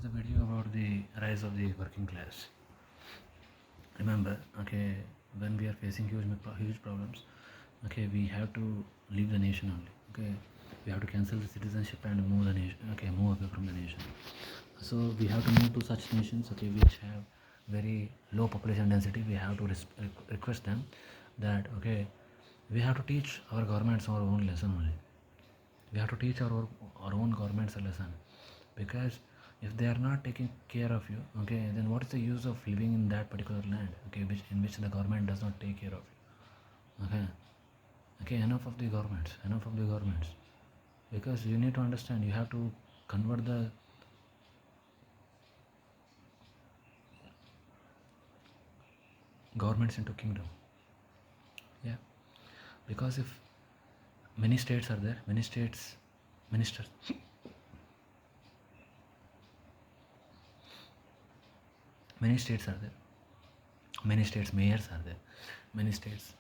is the video about the rise of the working class. Remember, okay, when we are facing huge problems, okay, we have to leave the nation only. Okay, we have to cancel the citizenship and move the nation. Okay, move away from the nation. So we have to move to such nations, okay, which have very low population density. We have to request them that okay, we have to teach our governments our own lesson only. We have to teach our own governments a lesson, because if they are not taking care of you, okay, then what is the use of living in that particular land, okay, in which the government does not take care of you. Okay, enough of the governments, because you need to understand, you have to convert the governments into kingdom. Yeah, because if many states are there, many states ministers, many states are there, many states mayors are there, many states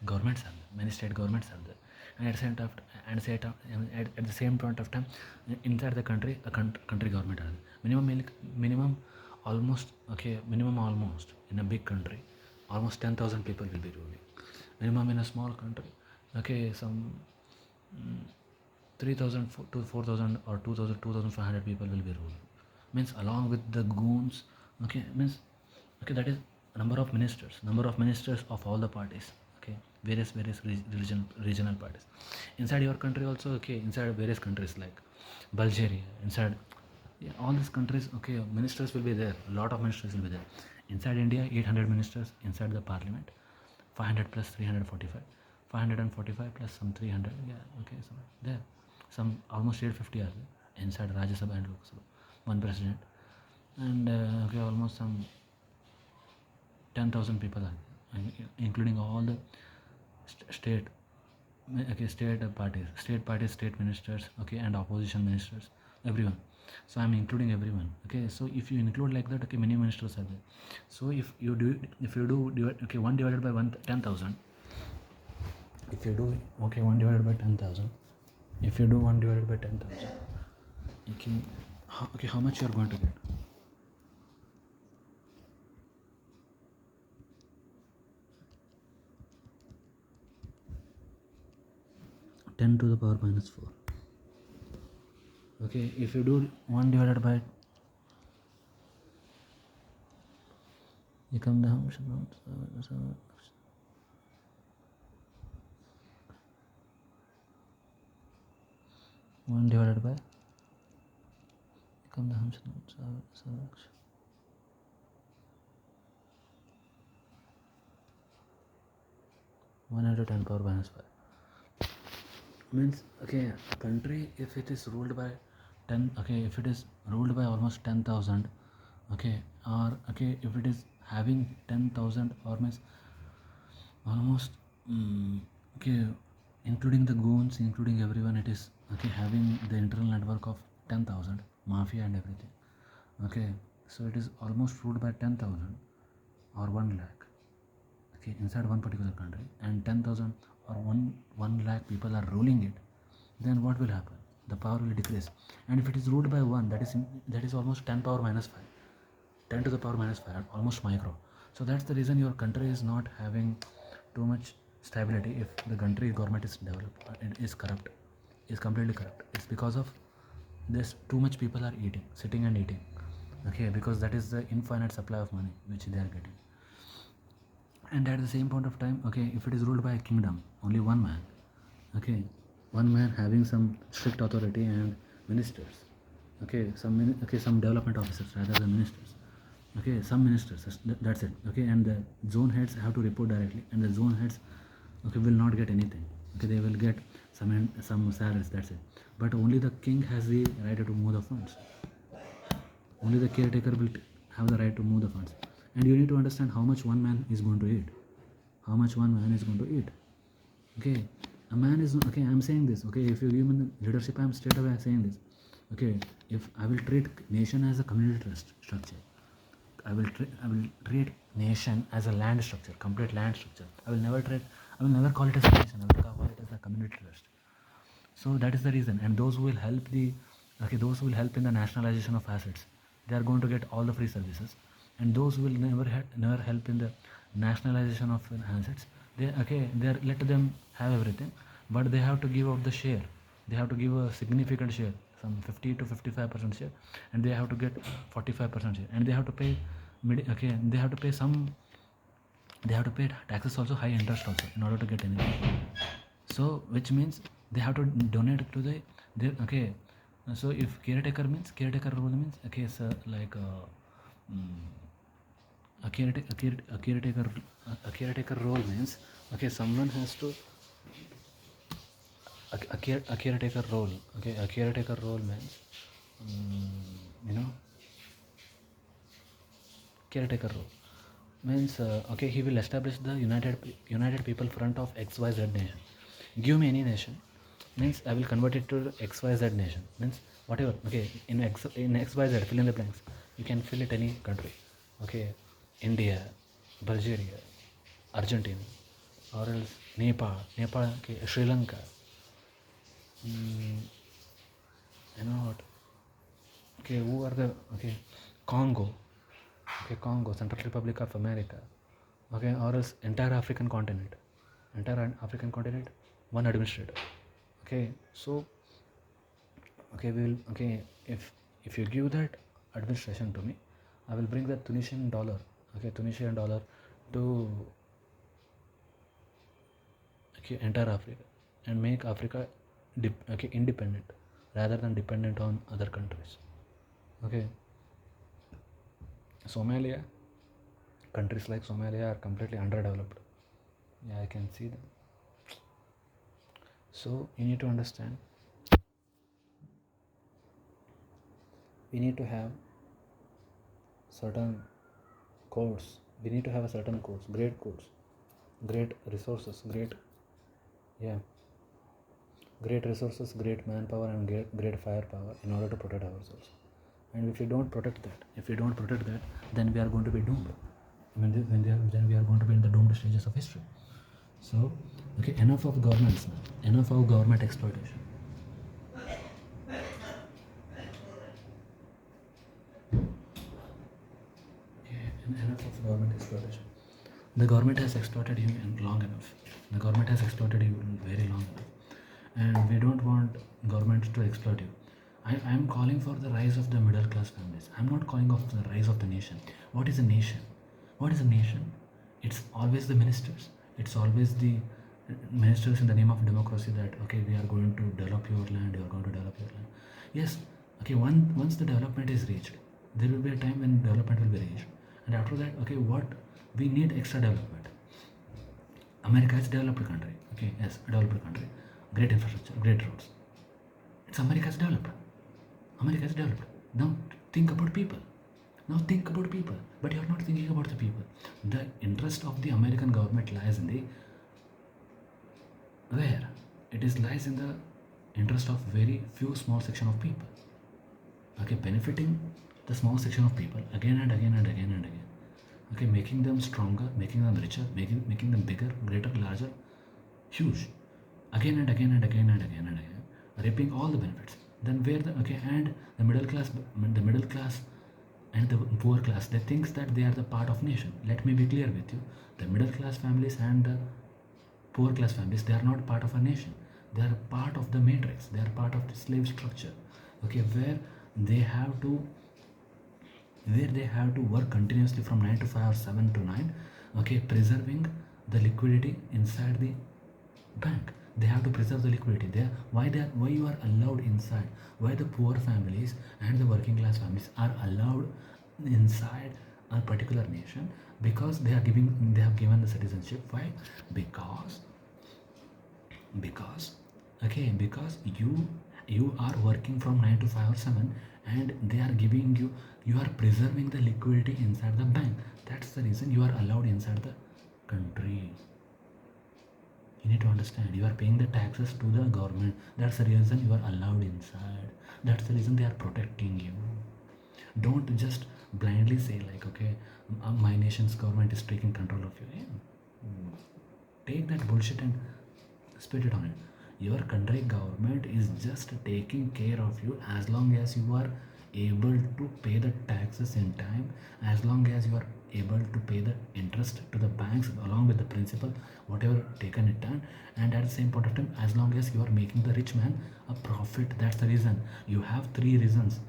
governments are there, many state governments are there, and at the same point of time, inside the country, country government are there. Minimum almost, okay, minimum almost in a big country, almost 10,000 people will be ruling. Minimum in a small country, okay, some 3,000 to 4,000 or 2,000, 2,500 people will be ruling. Means along with the goons, okay, means, okay, that is number of ministers of all the parties, okay, various regional parties inside your country also, okay, inside various countries like Bulgaria, inside, yeah, all these countries, okay, ministers will be there, a lot of ministers will be there. Inside India, 800 ministers inside the parliament, 500 plus 345, 545 plus some 300, yeah, okay, so there, some almost 850 are there inside Rajya Sabha and Lok Sabha, one president, and okay, almost some 10,000 people are there, including all the state, okay, state parties, state ministers, okay, and opposition ministers, everyone. So I'm including everyone, okay. So if you include like that, okay, many ministers are there. So if you do divide, okay, 1 divided by 10,000, if you do, okay, 1 divided by 10,000, if you do 1 divided by 10,000, okay, how much you are going to get? 10 to the power minus 4. Okay, if you do 1 divided by, you come down 1 divided by, you come down 110 power minus 5. Means, okay, country, if it is ruled by 10, okay, if it is ruled by almost 10,000, okay, or okay, if it is having 10,000, or means almost okay, including the goons, including everyone, it is, okay, having the internal network of 10,000 mafia and everything, okay. So it is almost ruled by 10,000 or 1 lakh, okay, inside one particular country, and 10,000 or 1 lakh people are ruling it, then what will happen? The power will decrease. And if it is ruled by 1, that is almost 10 power minus 5, 10 to the power minus 5, almost micro. So that's the reason your country is not having too much stability. If the country government is developed, it is corrupt, is completely corrupt, it's because of this, too much people are sitting and eating, okay, because that is the infinite supply of money which they are getting. And at the same point of time, okay, if it is ruled by a kingdom, only one man, okay, one man having some strict authority and ministers, okay, some development officers rather than ministers, okay, some ministers, that's it, okay, and the zone heads have to report directly, and the zone heads, okay, will not get anything, okay, they will get some salaries, that's it. But only the king has the right to move the funds, only the caretaker will have the right to move the funds. And you need to understand how much one man is going to eat, okay. A man is, okay, I'm saying this, okay, if you give me the leadership, I'm straight away saying this, okay. If I will treat nation as a community trust structure, I will treat nation as a land structure, complete land structure. I will never call it as a nation, I will call it as a community trust. So that is the reason. And those who will help in the nationalization of assets, they are going to get all the free services, and those will never help in the nationalization of assets. They are let them have everything, but they have to give out the share. They have to give a significant share, some 50 to 55% share, and they have to get 45% share, and they have to pay they have to pay some, they have to pay taxes also, high interest also, in order to get anything. So which means they have to donate to the their so if caretaker rule means a caretaker role means someone has to a caretaker role. A caretaker role means you know caretaker role means he will establish the United People Front of XYZ nation. Give me any nation means I will convert it to XYZ nation means whatever. In XYZ, fill in the blanks. You can fill it any country. India, Bulgaria, Argentina, or else Nepal, Sri Lanka. You know what? Who are the Congo? Congo, Central Republic of America. Or else entire African continent. One administrator. So we will if you give that administration to me, I will bring the Tunisian dollar to entire Africa and make Africa independent rather than dependent on other countries. Somalia, countries like Somalia are completely underdeveloped. Yeah, I can see them. So you need to understand, we need to have certain codes. We need to have a certain codes, great resources, great resources, great manpower, and great firepower in order to protect ourselves. And if we don't protect that, then we are going to be doomed. Then we are going to be in the doomed stages of history. So, enough of governments now. Enough of government exploitation. Enough of government exploitation. The government has exploited you long enough. The government has exploited you very long enough. And we don't want government to exploit you. I am calling for the rise of the middle class families. I'm not calling for the rise of the nation. What is a nation? It's always the ministers. It's always the ministers in the name of democracy that we are going to develop your land. You are going to develop your land. Yes. Once the development is reached, there will be a time when development will be reached, and after that, what we need extra development. America is a developed country. Yes, a developed country. Great infrastructure, great roads. It's America's developed. Now think about people. But you're not thinking about the people. The interest of the American government lies in lies in the interest of very few small section of people. Benefiting the small section of people again and again and again and again. Making them stronger, making them richer, making them bigger, greater, larger, huge. Again and again and again and again and again, reaping all the benefits. Then where and the middle class and the poor class, they think that they are the part of nation. Let me be clear with you: the middle class families and the poor class families, they are not part of a nation. They are part of the matrix. They are part of the slave structure. Where they have to work continuously from 9 to 5 or 7 to 9. Preserving the liquidity inside the bank. They have to preserve the liquidity. Why you are allowed inside? Why the poor families and the working class families are allowed inside a particular nation? Because they have given the citizenship. Why? Because you are working from 9 to 5 or 7, and they are giving you are preserving the liquidity inside the bank. That's the reason you are allowed inside the country. You need to understand, you are paying the taxes to the government. That's the reason you are allowed inside. That's the reason they are protecting you. Don't just blindly say my nation's government is taking control of you. Take that bullshit and spit it on it. Your country government is just taking care of you as long as you are able to pay the taxes in time, as long as you are able to pay the interest to the banks along with the principal, whatever taken it done, and at the same point of time, as long as you are making the rich man a profit. That's the reason. You have three reasons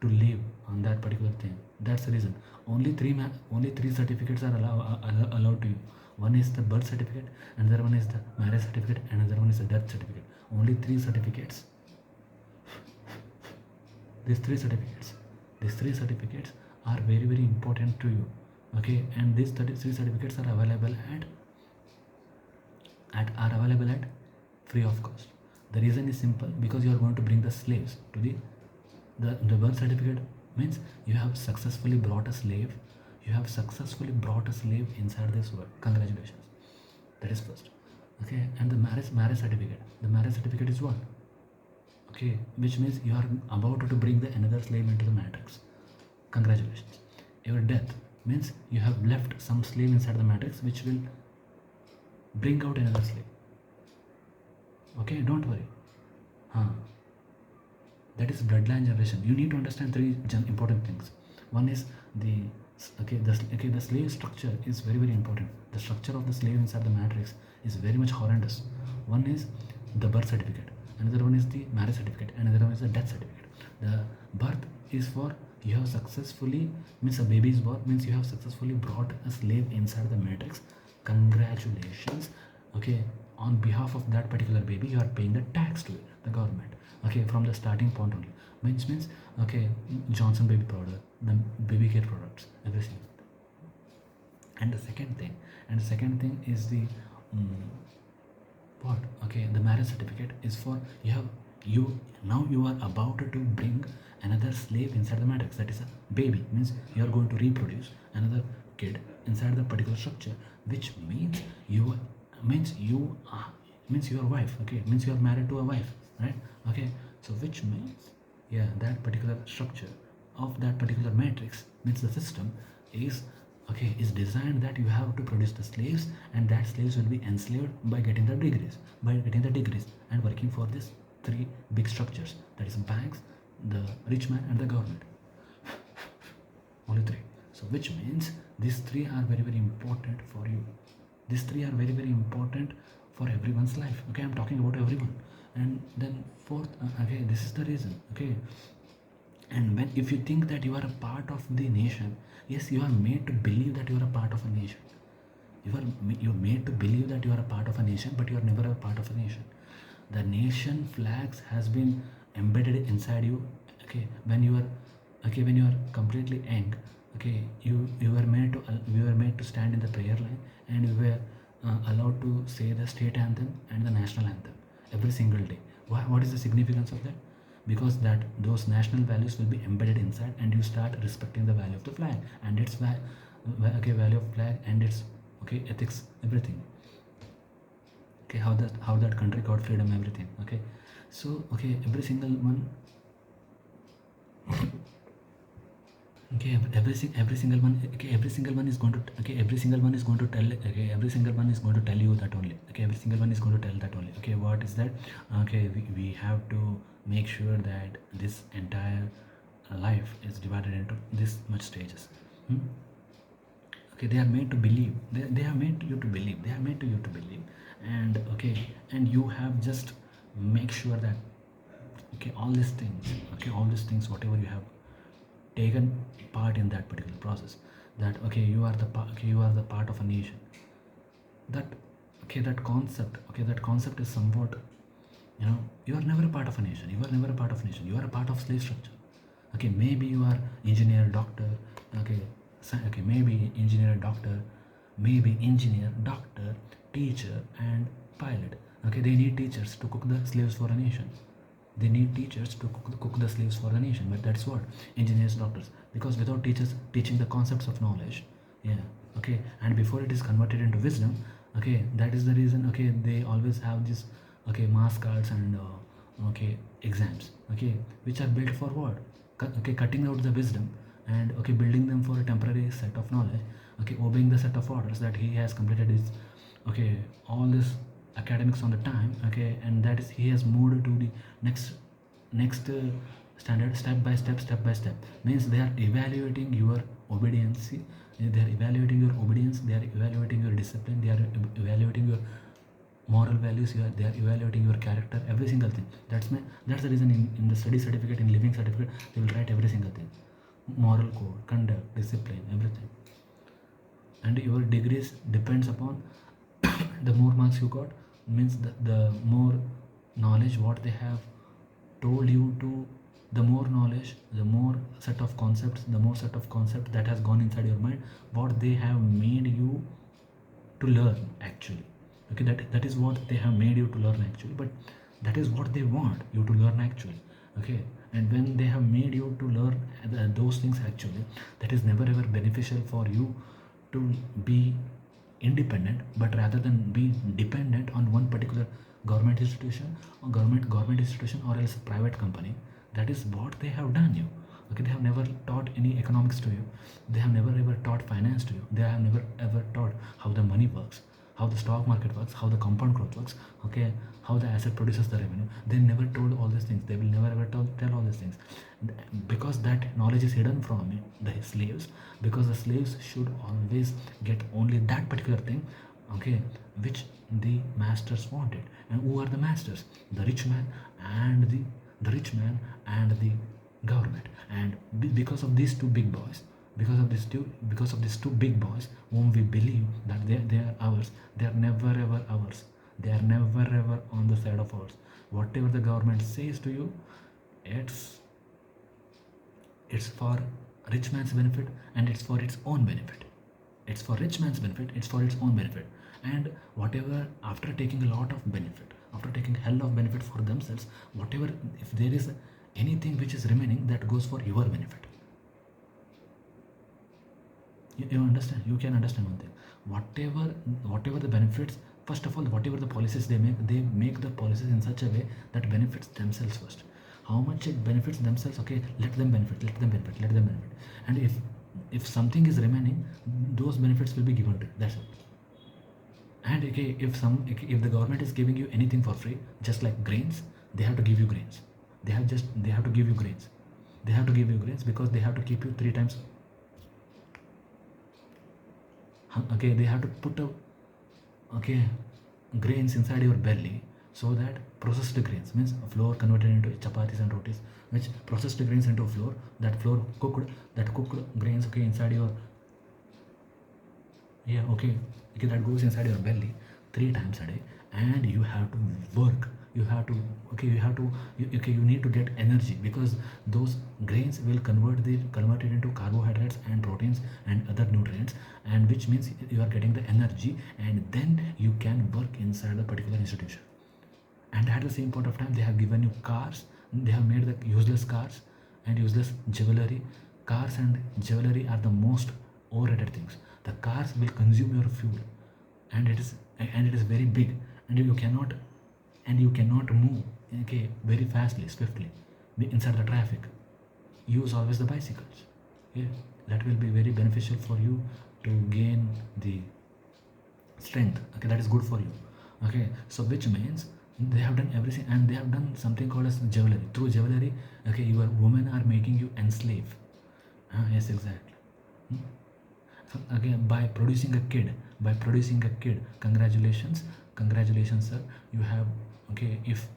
to live on that particular thing. That's the reason. Only three certificates are allowed to you. One is the birth certificate, another one is the marriage certificate, another one is the death certificate. Only three certificates. These three certificates are very very important to you. Okay, and these three certificates are available at free of cost. The reason is simple, because you are going to bring the slaves to the birth certificate means you have successfully brought a slave. You have successfully brought a slave inside this world. Congratulations. That is first. Okay, and the marriage certificate. The marriage certificate is what? Okay, which means you are about to bring the another slave into the matrix. Congratulations. Your death means you have left some slave inside the matrix, which will bring out another slave. Okay, don't worry. That is bloodline generation. You need to understand three important things. One is the slave structure is very very important. The structure of the slave inside the matrix is very much horrendous. One is the birth certificate, another one is the marriage certificate, another one is the death certificate. The birth is for you have successfully, means a baby is born, means you have successfully brought a slave inside the matrix. Congratulations. Okay, on behalf of that particular baby, you are paying the tax to the government. Okay, from the starting point only, which means okay, Johnson baby powder, the baby care products, everything. And the second thing is the what? Okay, the marriage certificate is for you are about to bring another slave inside the matrix. That is a baby, means you are going to reproduce another kid inside the particular structure, which means means your wife. Okay, means you are married to a wife, right? Okay, so which means that particular structure of that particular matrix, means the system is designed that you have to produce the slaves, and that slaves will be enslaved by getting the degrees and working for these three big structures, that is banks, the rich man, and the government. Only three. So which means these three are very very important for you. These three are very very important for everyone's life. Okay, I'm talking about everyone. And then fourth, this is the reason. Okay, and when if you think that you are a part of the nation, yes, you are made to believe that you are a part of a nation. You're made to believe that you are a part of a nation, but you are never a part of a nation. The nation flags has been embedded inside you. Okay, when you are completely young. Okay, you were made to stand in the prayer line, and you were allowed to say the state anthem and the national anthem every single day. What is the significance of that? Because that those national values will be embedded inside, and you start respecting the value of the flag and its value of flag and its ethics, everything. Okay, how that country got freedom, everything. Okay, so every single one. Okay, every single one. Okay, every single one is going to. Okay, every single one is going to tell. Okay, every single one is going to tell you that only. Okay, every single one is going to tell that only. Okay, what is that? Okay, we have to make sure that this entire life is divided into this much stages. Okay, they are made to believe. They are made you to believe. They are made to you to believe. And and you have just make sure that all these things, whatever you have taken part in that particular process, that you are the part of a nation. That concept is somewhat, you are never a part of a nation. You are a part of slave structure. Okay, maybe you are engineer, doctor. Maybe engineer, doctor, teacher, and pilot. Okay, they need teachers to cook the slaves for a nation. They need teachers to cook the slaves for the nation. But that's what engineers, doctors, because without teachers teaching the concepts of knowledge, and before it is converted into wisdom, that is the reason. They always have this mass cards and exams, which are built for what? Cutting out the wisdom and building them for a temporary set of knowledge. Obeying the set of orders that he has completed his all this academics on the time. And that is he has moved to the next standard, step by step, means they are evaluating your obedience, they are evaluating your obedience, they are evaluating your discipline, they are evaluating your moral values, they are evaluating your character, every single thing. That's the reason in the study certificate, in living certificate, they will write every single thing: moral code, conduct, discipline, everything. And your degrees depends upon the more marks you got, means the more knowledge what they have told you to, the more knowledge, the more set of concepts, the more set of concept that has gone inside your mind, what they have made you to learn actually. Okay, that is what they have made you to learn actually, but that is what they want you to learn actually. Okay, and when they have made you to learn those things actually, that is never ever beneficial for you to be independent, but rather than be dependent on one particular government institution, or government institution, or else private company. That is what they have done you. Okay, they have never taught any economics to you, they have never ever taught finance to you, they have never ever taught how the money works, how the stock market works, how the compound growth works, okay, how the asset produces the revenue. They never told all these things, they will never ever tell all these things, because that knowledge is hidden from the slaves, because the slaves should always get only that particular thing, okay, which the masters wanted. And who are the masters? The rich man and the rich man and the government. And because of these two big boys, because of these two big boys whom we believe that they are ours, they are never ever ours, they are never ever on the side of ours. Whatever the government says to you, it's for rich man's benefit, and it's for its own benefit. It's for rich man's benefit, it's for its own benefit. And whatever, after taking a lot of benefit, after taking hell of benefit for themselves, whatever, if there is anything which is remaining, that goes for your benefit. You understand? You can understand one thing. Whatever the benefits, first of all, whatever the policies they make the policies in such a way that benefits themselves first. How much it benefits themselves, okay, let them benefit. And if something is remaining, those benefits will be given to you. That's it. And okay, if the government is giving you anything for free, just like grains, they have to give you grains. They have to give you grains. They have to give you grains because they have to keep you 3 times. Okay, they have to put grains inside your belly, so that processed grains, means flour converted into chapatis and rotis, which processed grains into flour, that flour cooked grains, okay, inside your, that goes inside your belly 3 times a day. And you have to work, you need to get energy, because those grains will convert it into carbohydrates and proteins and other nutrients, and which means you are getting the energy, and then you can work inside a particular institution. And at the same point of time, they have given you cars, they have made the useless cars and useless jewelry. Cars and jewelry are the most overrated things. The cars will consume your fuel, and it is very big, and you cannot move, okay, very swiftly inside the traffic. Use always the bicycles. Okay, that will be very beneficial for you to gain the strength. Okay, that is good for you. Okay, so which means they have done everything, and they have done something called as jewelry. Through jewelry, okay, your women are making you enslave. Yes, exactly. So again, by producing a kid, congratulations, sir, you have, okay, if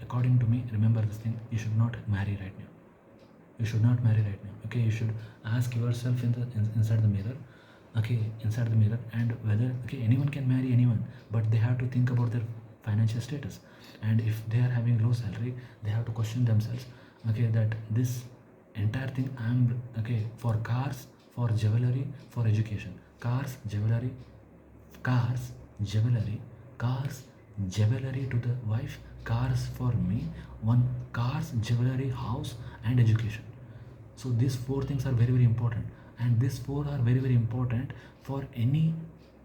according to me, remember this thing, you should not marry right now. Okay, you should ask yourself inside the mirror, and whether, okay, anyone can marry anyone, but they have to think about their financial status. And if they are having low salary, they have to question themselves, okay, that this entire thing, for cars, for jewelry, for education, cars, jewelry, to the wife, cars for me, one, cars, jewelry, house, and education. So these 4 things are very, very important, and these 4 are very, very important for any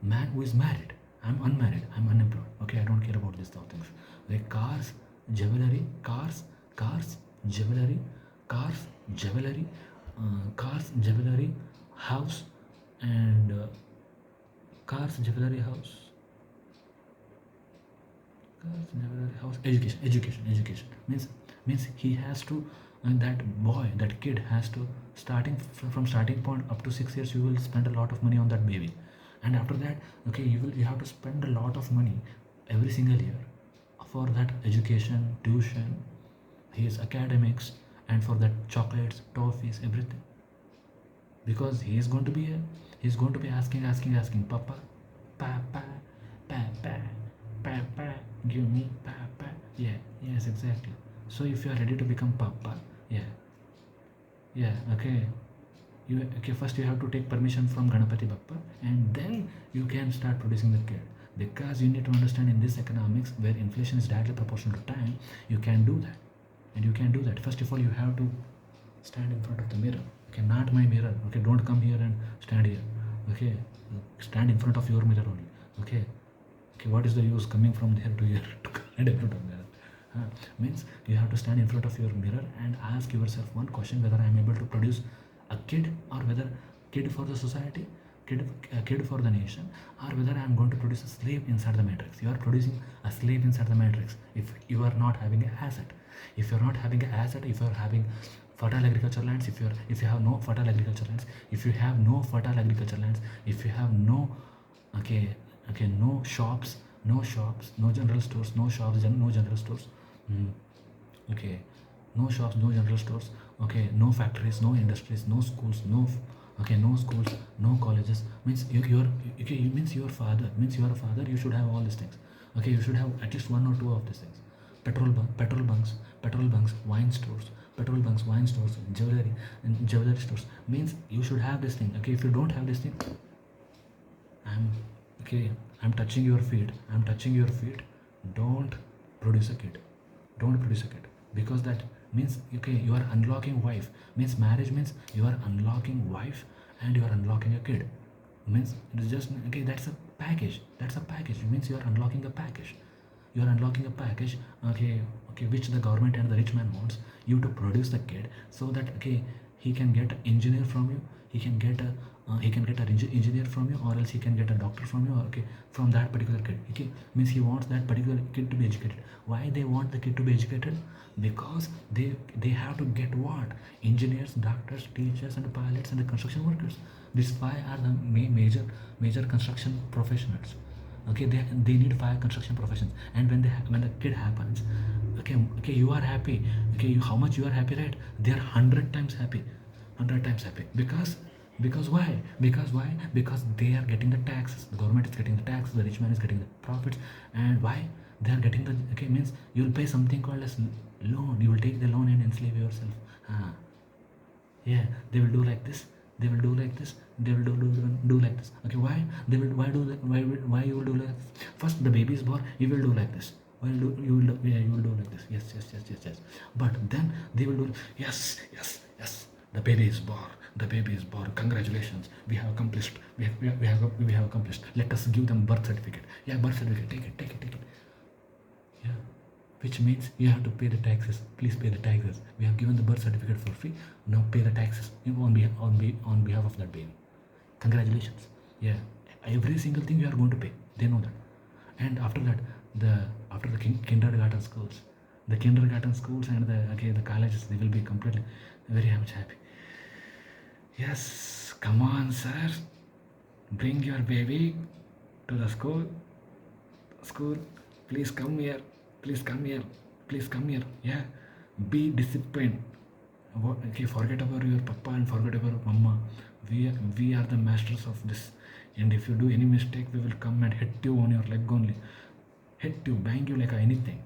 man who is married. I'm unmarried, I'm unemployed, okay, I don't care about these things. Like cars, jewelry, jewelry, house, and jewelry, house, education. Means he has to, and that boy, that kid has to from starting point up to 6 years, you will spend a lot of money on that baby. And after that, okay, you have to spend a lot of money every single year for that education, tuition, his academics, and for that chocolates, toffees, everything. Because he's going to be asking, papa, papa, papa, papa, give me papa. Yeah, yes, exactly. So if you are ready to become papa, yeah, yeah, okay, first you have to take permission from Ganapati Bappa, and then you can start producing the kid. Because you need to understand, in this economics where inflation is directly proportional to time, you can do that. And you can do that. First of all, you have to stand in front of the mirror. Okay, not my mirror. Okay, don't come here and stand here. Okay, stand in front of your mirror only. Okay, okay, what is the use coming from there to here to stand in front of mirror? Means you have to stand in front of your mirror and ask yourself one question: whether I am able to produce a kid, or whether kid for the society, kid for the nation, or whether I am going to produce a slave inside the matrix. You are producing a slave inside the matrix if you are not having an asset. If you are not having an asset, if you are having fertile agriculture lands, if you have no fertile agriculture lands, if you have no fertile agriculture lands, if you have no, okay, no shops, no general stores, no shops, no general stores, okay, no shops, no general stores, okay, no factories, no industries, no schools, no schools, no colleges. Means you're okay, means your father, you should have all these things. Okay, you should have at least one or two of these things. Petrol bunks, wine stores, jewelry and jewelry stores. Means you should have this thing. Okay, if you don't have this thing, I'm okay, I'm touching your feet, don't produce a kid. Because that means, okay, you are unlocking wife. Means marriage means you are unlocking wife and you are unlocking a kid. Means it is just, okay, that's a package. It means you are unlocking a package. Okay, which the government and the rich man wants you to produce the kid, so that, okay, he can get an engineer from you, he can get a engineer from you, or else he can get a doctor from you, okay, from that particular kid. Okay, means he wants that particular kid to be educated. Why they want the kid to be educated? Because they have to get what? Engineers, doctors, teachers, and pilots, and the construction workers. These five are the major construction professionals. Okay, they need five construction professions. And when the kid happens, okay, you are happy. Okay, how much you are happy, right? They are 100 times happy. Because why? Because they are getting the taxes. The government is getting the taxes, the rich man is getting the profits. And why they are getting the, okay, means you will pay something called as loan. You will take the loan and enslave yourself. Yeah, they will do like this, they will do like this, they will do like this. Okay, why they will, why you will do like this? First the baby is born, you will do like this. Why you will do, yeah, you will do like this. Yes. But then they will do, yes, the baby is born, congratulations, we have accomplished, we have accomplished, let us give them birth certificate. Yeah, birth certificate, take it. Yeah, which means you have to pay the taxes. Please pay the taxes. We have given the birth certificate for free. Now pay the taxes on behalf of that baby. Congratulations. Yeah, every single thing you are going to pay. They know that. And after that, after the kindergarten schools, and the colleges, they will be completely very much happy. Yes, come on, sir. Bring your baby to the school. Please come here. Yeah, be disciplined. Okay, forget about your papa and forget about mama. We are the masters of this. And if you do any mistake, we will come and hit you on your leg only. Hit you, bang you like anything.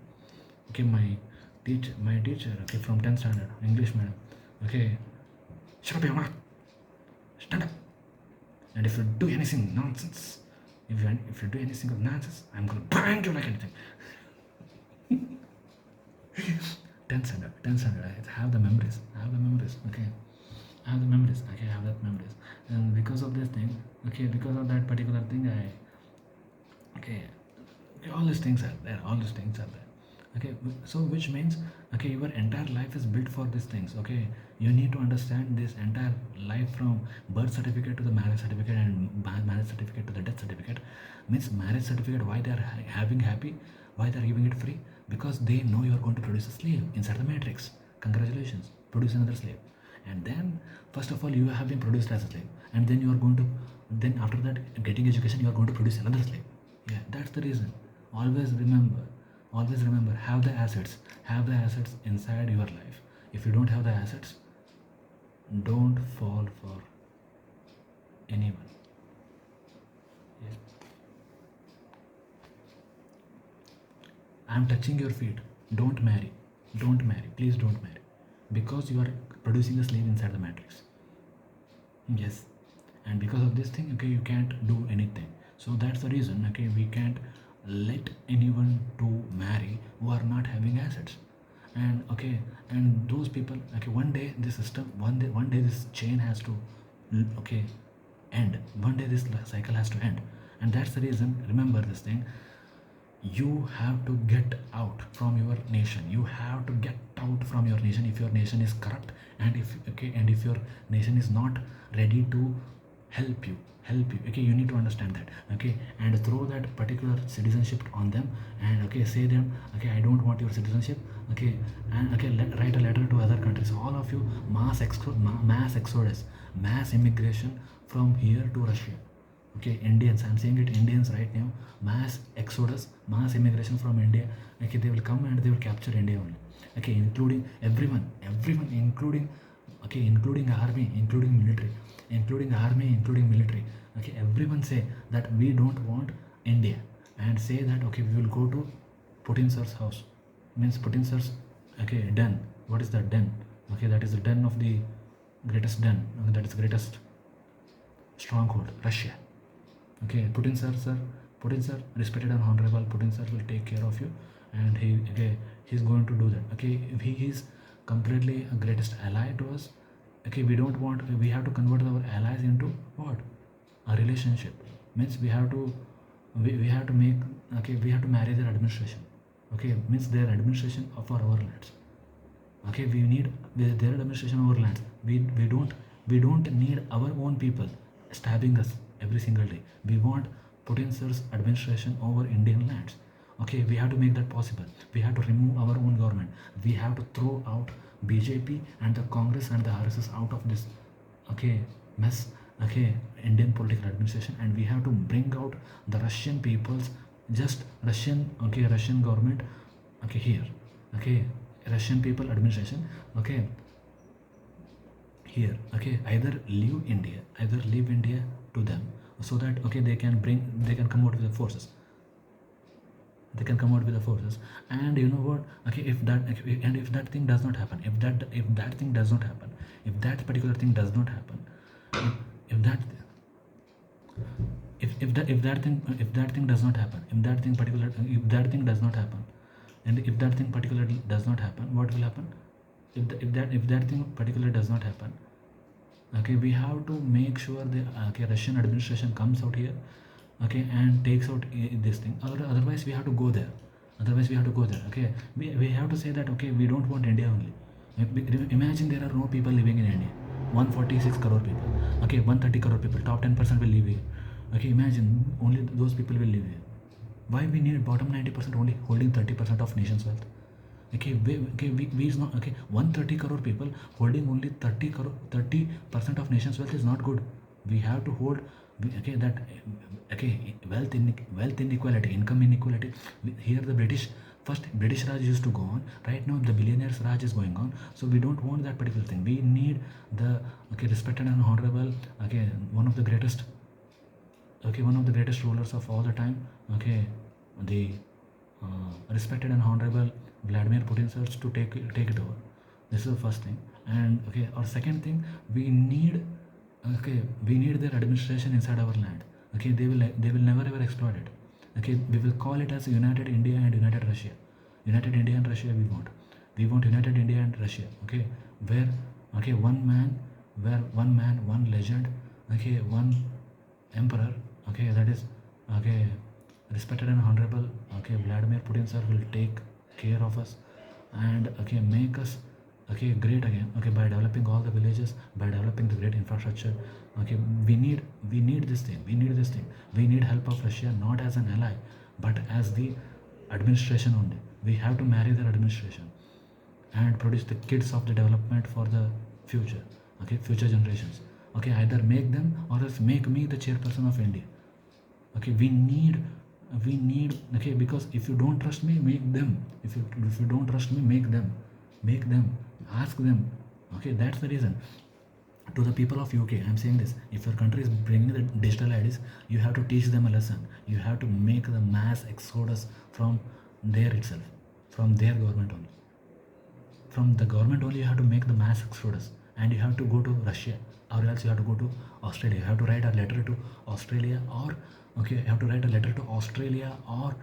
Okay, my teacher, okay, from 10th standard, English madam. Okay, shut up your mouth. Stand up. And if you do anything nonsense, if you do any single nonsense, I'm gonna bang you like anything. 10th standard, I have the memories. Okay, I have that memories. And because of this thing, okay, because of that particular thing, okay, all these things are there. Okay, so which means, okay, your entire life is built for these things. Okay, you need to understand this entire life, from birth certificate to the marriage certificate, and marriage certificate to the death certificate. Means marriage certificate, why they are having happy, why they are giving it free? Because they know you are going to produce a slave inside the matrix. Congratulations, produce another slave. And then first of all you have been produced as a slave, and then you are going to, then after that getting education you are going to produce another slave. Yeah, that's the reason. Always remember, always remember, have the assets, have the assets inside your life. If you don't have the assets, don't fall for anyone. Yeah. I'm touching your feet. Don't marry. Don't marry. Please don't marry. Because you are producing a slave inside the matrix. Yes. And because of this thing, okay, you can't do anything. So that's the reason, okay, we can't let anyone to marry who are not having assets. And okay, and those people, okay, one day this system, one day this chain has to, okay, end. One day this cycle has to end. And that's the reason, remember this thing, you have to get out from your nation. You have to get out from your nation if your nation is corrupt, and if, okay, and if your nation is not ready to help you, okay, you need to understand that, okay, and throw that particular citizenship on them, and okay, say them, okay, I don't want your citizenship, okay, and okay, write a letter to other countries. All of you, mass exodus, mass immigration from here to Russia. Okay, Indians, I'm saying it, Indians right now, mass exodus, mass immigration from India. Okay, they will come and they will capture India only. Okay, including everyone, including, okay, including army, including military, including military. Okay, everyone say that we don't want India, and say that, okay, we will go to Putin sir's house. Means Putin sir's, okay, den. What is that den? Okay, that is the den of the greatest den. Okay, that is the greatest stronghold, Russia. Okay, Putin sir, respected and honorable Putin sir will take care of you, and he's going to do that. Okay, he is completely a greatest ally to us. Okay, we have to convert our allies into what? A relationship. Means we have to make, okay, we have to marry their administration. Okay, means their administration of our lands. Okay, we need their administration of our lands. We don't need our own people stabbing us every single day. We want Putin sir's administration over Indian lands. Okay, we have to make that possible. We have to remove our own government. We have to throw out BJP and the Congress and the RSS out of this, okay, mess, okay, Indian political administration, and we have to bring out the Russian people's, just Russian, okay, Russian government, okay, here, okay, Russian people administration, okay, here, okay, either leave India to them, so that, okay, they can come out with the forces. And you know what? Okay, if that thing does not happen, if that thing does not happen, if that particular thing does not happen, if that thing does not happen, and if that thing particularly does not happen, what will happen? If that thing particularly does not happen, okay, we have to make sure the, okay, Russian administration comes out here, okay, and takes out this thing. Otherwise we have to go there. Okay, we have to say that, okay, we don't want India only. Imagine there are no people living in India. 146 crore people. Okay, 130 crore people. Top 10% will live here. Okay, imagine only those people will live here. Why we need bottom 90% only holding 30% of nation's wealth? Okay, we is not, okay, 130 crore people holding only 30% of nation's wealth is not good. We have to hold, okay, that, okay, wealth inequality, income inequality. Here the British Raj used to go on. Right now the billionaires Raj is going on. So we don't want that particular thing. We need the, okay, respected and honorable, okay, one of the greatest rulers of all the time, okay, the respected and honorable Vladimir Putin sir to take it over. This is the first thing. And okay, our second thing, we need their administration inside our land. Okay, they will never ever exploit it. Okay, we will call it as United India and United Russia. United India and Russia we want United India and Russia. Okay, where, okay, one man, one legend, okay, one emperor, okay, that is, okay, respected and honorable, okay, Vladimir Putin sir will take care of us, and okay, make us, okay, great again, okay, by developing all the villages, by developing the great infrastructure. Okay, we need this thing. We need help of Russia, not as an ally, but as the administration only. We have to marry their administration. and produce the kids of the development for the future, okay, future generations. Okay, either make them or else make me the chairperson of India. Okay, we need, okay, because if you don't trust me, make them. If you don't trust me, make them, ask them. Okay, that's the reason. To the people of UK, I'm saying this: if your country is bringing the digital IDs, you have to teach them a lesson. You have to make the mass exodus from there itself, from their government only. From the government only, you have to make the mass exodus, and you have to go to Russia, or else you have to go to Australia. You have to write a letter to Australia, or okay, you have to write a letter to Australia, or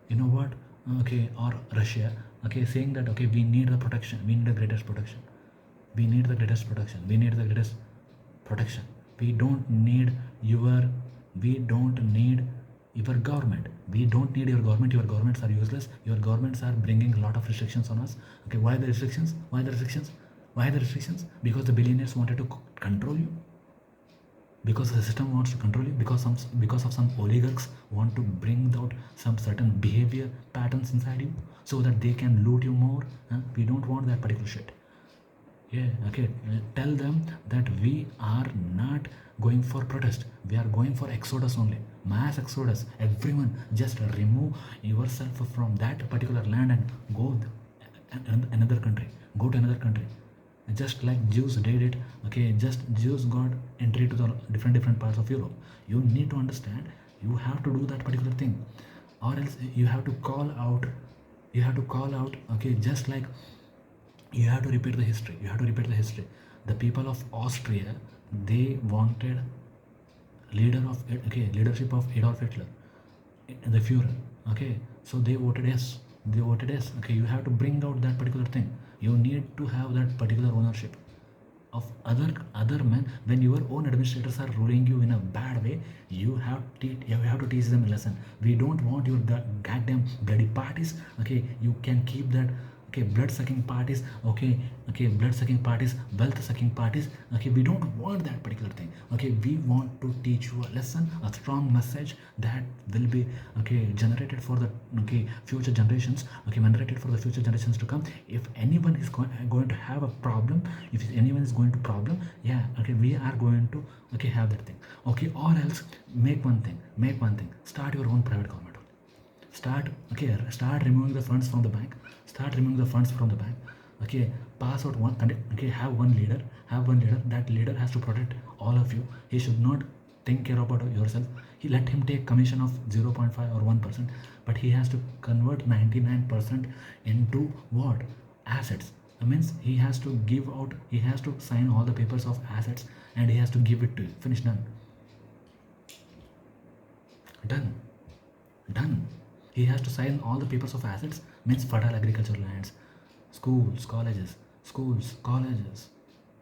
you know what, okay, or Russia, okay, saying that okay, we need the protection, we need the greatest protection, we need the greatest protection, we need the greatest protection. We don't need your, we don't need your government. We don't need your government. Your governments are useless. Your governments are bringing a lot of restrictions on us. Okay, why the restrictions? Why the restrictions? Why the restrictions? Because the billionaires wanted to control you. Because the system wants to control you. Because of some oligarchs want to bring out some certain behavior patterns inside you, so that they can loot you more. We don't want that particular shit. Yeah, okay. Tell them that we are not going for protest. We are going for exodus only. Mass exodus. Everyone just remove yourself from that particular land and go another country. Go to another country. Just like Jews did it. Okay, just Jews got entry to the different parts of Europe. You need to understand. You have to do that particular thing, or else you have to call out. You have to call out. Okay, just like you have to repeat the history. You have to repeat the history. The people of Austria, they wanted leadership of Adolf Hitler, the Führer. Okay, so they voted yes. They voted yes. Okay, you have to bring out that particular thing. You need to have that particular ownership of other men. When your own administrators are ruling you in a bad way, you have to teach them a lesson. We don't want your goddamn bloody parties. Okay, you can keep that. Okay, blood sucking parties. Okay, blood sucking parties, wealth sucking parties. Okay, we don't want that particular thing. Okay, we want to teach you a lesson, a strong message that will be generated for the future generations. Okay, generated for the future generations to come. If anyone is going to have a problem, if anyone is going to problem, yeah, okay, we are going to have that thing. Okay, or else make one thing. Start your own private government. Start removing the funds from the bank. Okay, pass out one. Okay, have one leader. That leader has to protect all of you. He should not think care about yourself. Let him take commission of 0.5 or 1%, but he has to convert 99% into what? Assets. That means he has to give out. He has to sign all the papers of assets, and he has to give it to you. Finish. Done. He has to sign all the papers of assets, means fertile agricultural lands, schools, colleges,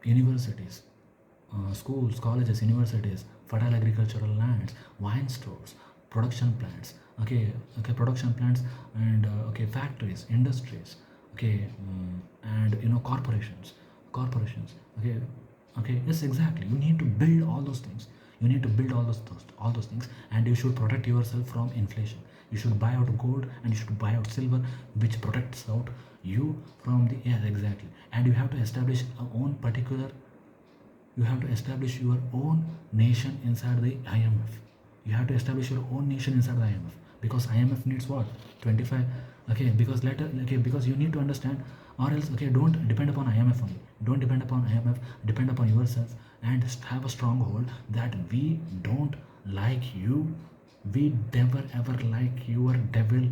universities, fertile agricultural lands, wine stores, production plants, production plants, and factories, industries, and corporations, yes, exactly. You need to build all those things. All those things, and you should protect yourself from inflation. You should buy out gold, and you should buy out silver, which protects out you from the, yeah, exactly. And you have to establish your own nation inside the IMF. You have to establish your own nation inside the IMF, because IMF needs what? 25. Because you need to understand, or else don't depend upon IMF only. Don't depend upon IMF. Depend upon yourself, and have a stronghold that we don't like you. We never ever like your devil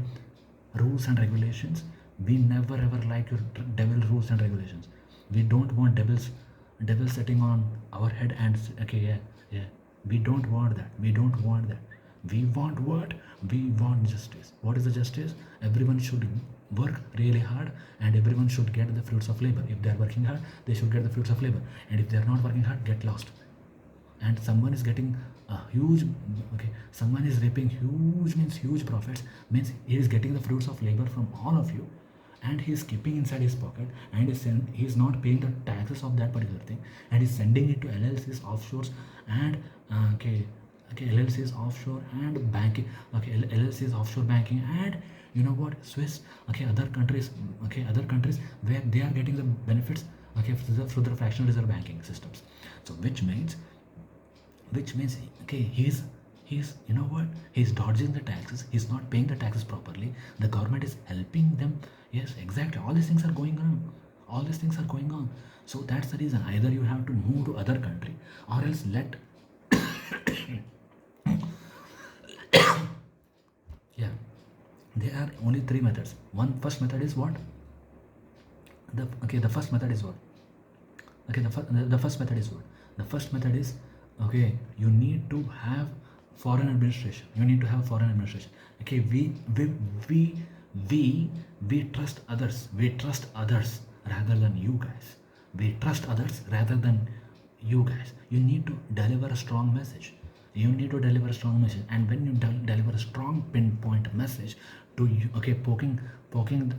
rules and regulations. We never ever like your devil rules and regulations. We don't want devils sitting on our head and yeah. We don't want that. We want what? We want justice. What is the justice? Everyone should work really hard, and everyone should get the fruits of labor. If they are working hard, they should get the fruits of labor, and if they are not working hard, get lost. And someone is getting a huge, someone is reaping huge profits, means he is getting the fruits of labor from all of you, and he is keeping inside his pocket, and he is not paying the taxes of that particular thing, and is sending it to LLCs, offshores, and Okay, LLCs offshore and banking. Okay, LLCs offshore banking, and you know what, Swiss. Okay, other countries. Okay, other countries where they are getting the benefits. Okay, through the fractional reserve banking systems. So which means okay, he's you know what, he's dodging the taxes, he's not paying the taxes properly, the government is helping them. Yes, exactly, all these things are going on, all these things are going on. So that's the reason, either you have to move to other country, or else let yeah, there are only three methods. One first method is what, the first method is what, okay, the first method is what, the first method is, okay, you need to have foreign administration, you need to have foreign administration. Okay, we we we trust others, we trust others rather than you guys, we trust others rather than you guys. You need to deliver a strong message, you need to deliver a strong message, and when you deliver a strong pinpoint message to you, okay, poking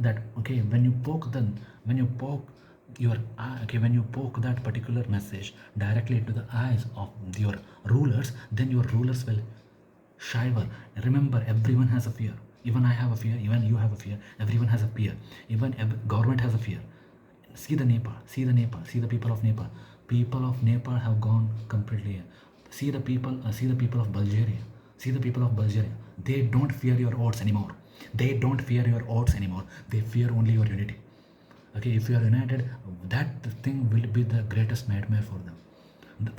that, okay, when you poke them, when you poke your okay, when you poke that particular message directly into the eyes of your rulers, then your rulers will shiver. Remember, everyone has a fear, even I have a fear, even you have a fear, everyone has a fear, even government has a fear. See the Nepal, see the people of Nepal. People of Nepal have gone completely. See the people of Bulgaria. See the people of Bulgaria. They don't fear your oaths anymore. They don't fear your oaths anymore. They fear only your unity. Okay, if you are united, that thing will be the greatest nightmare for them.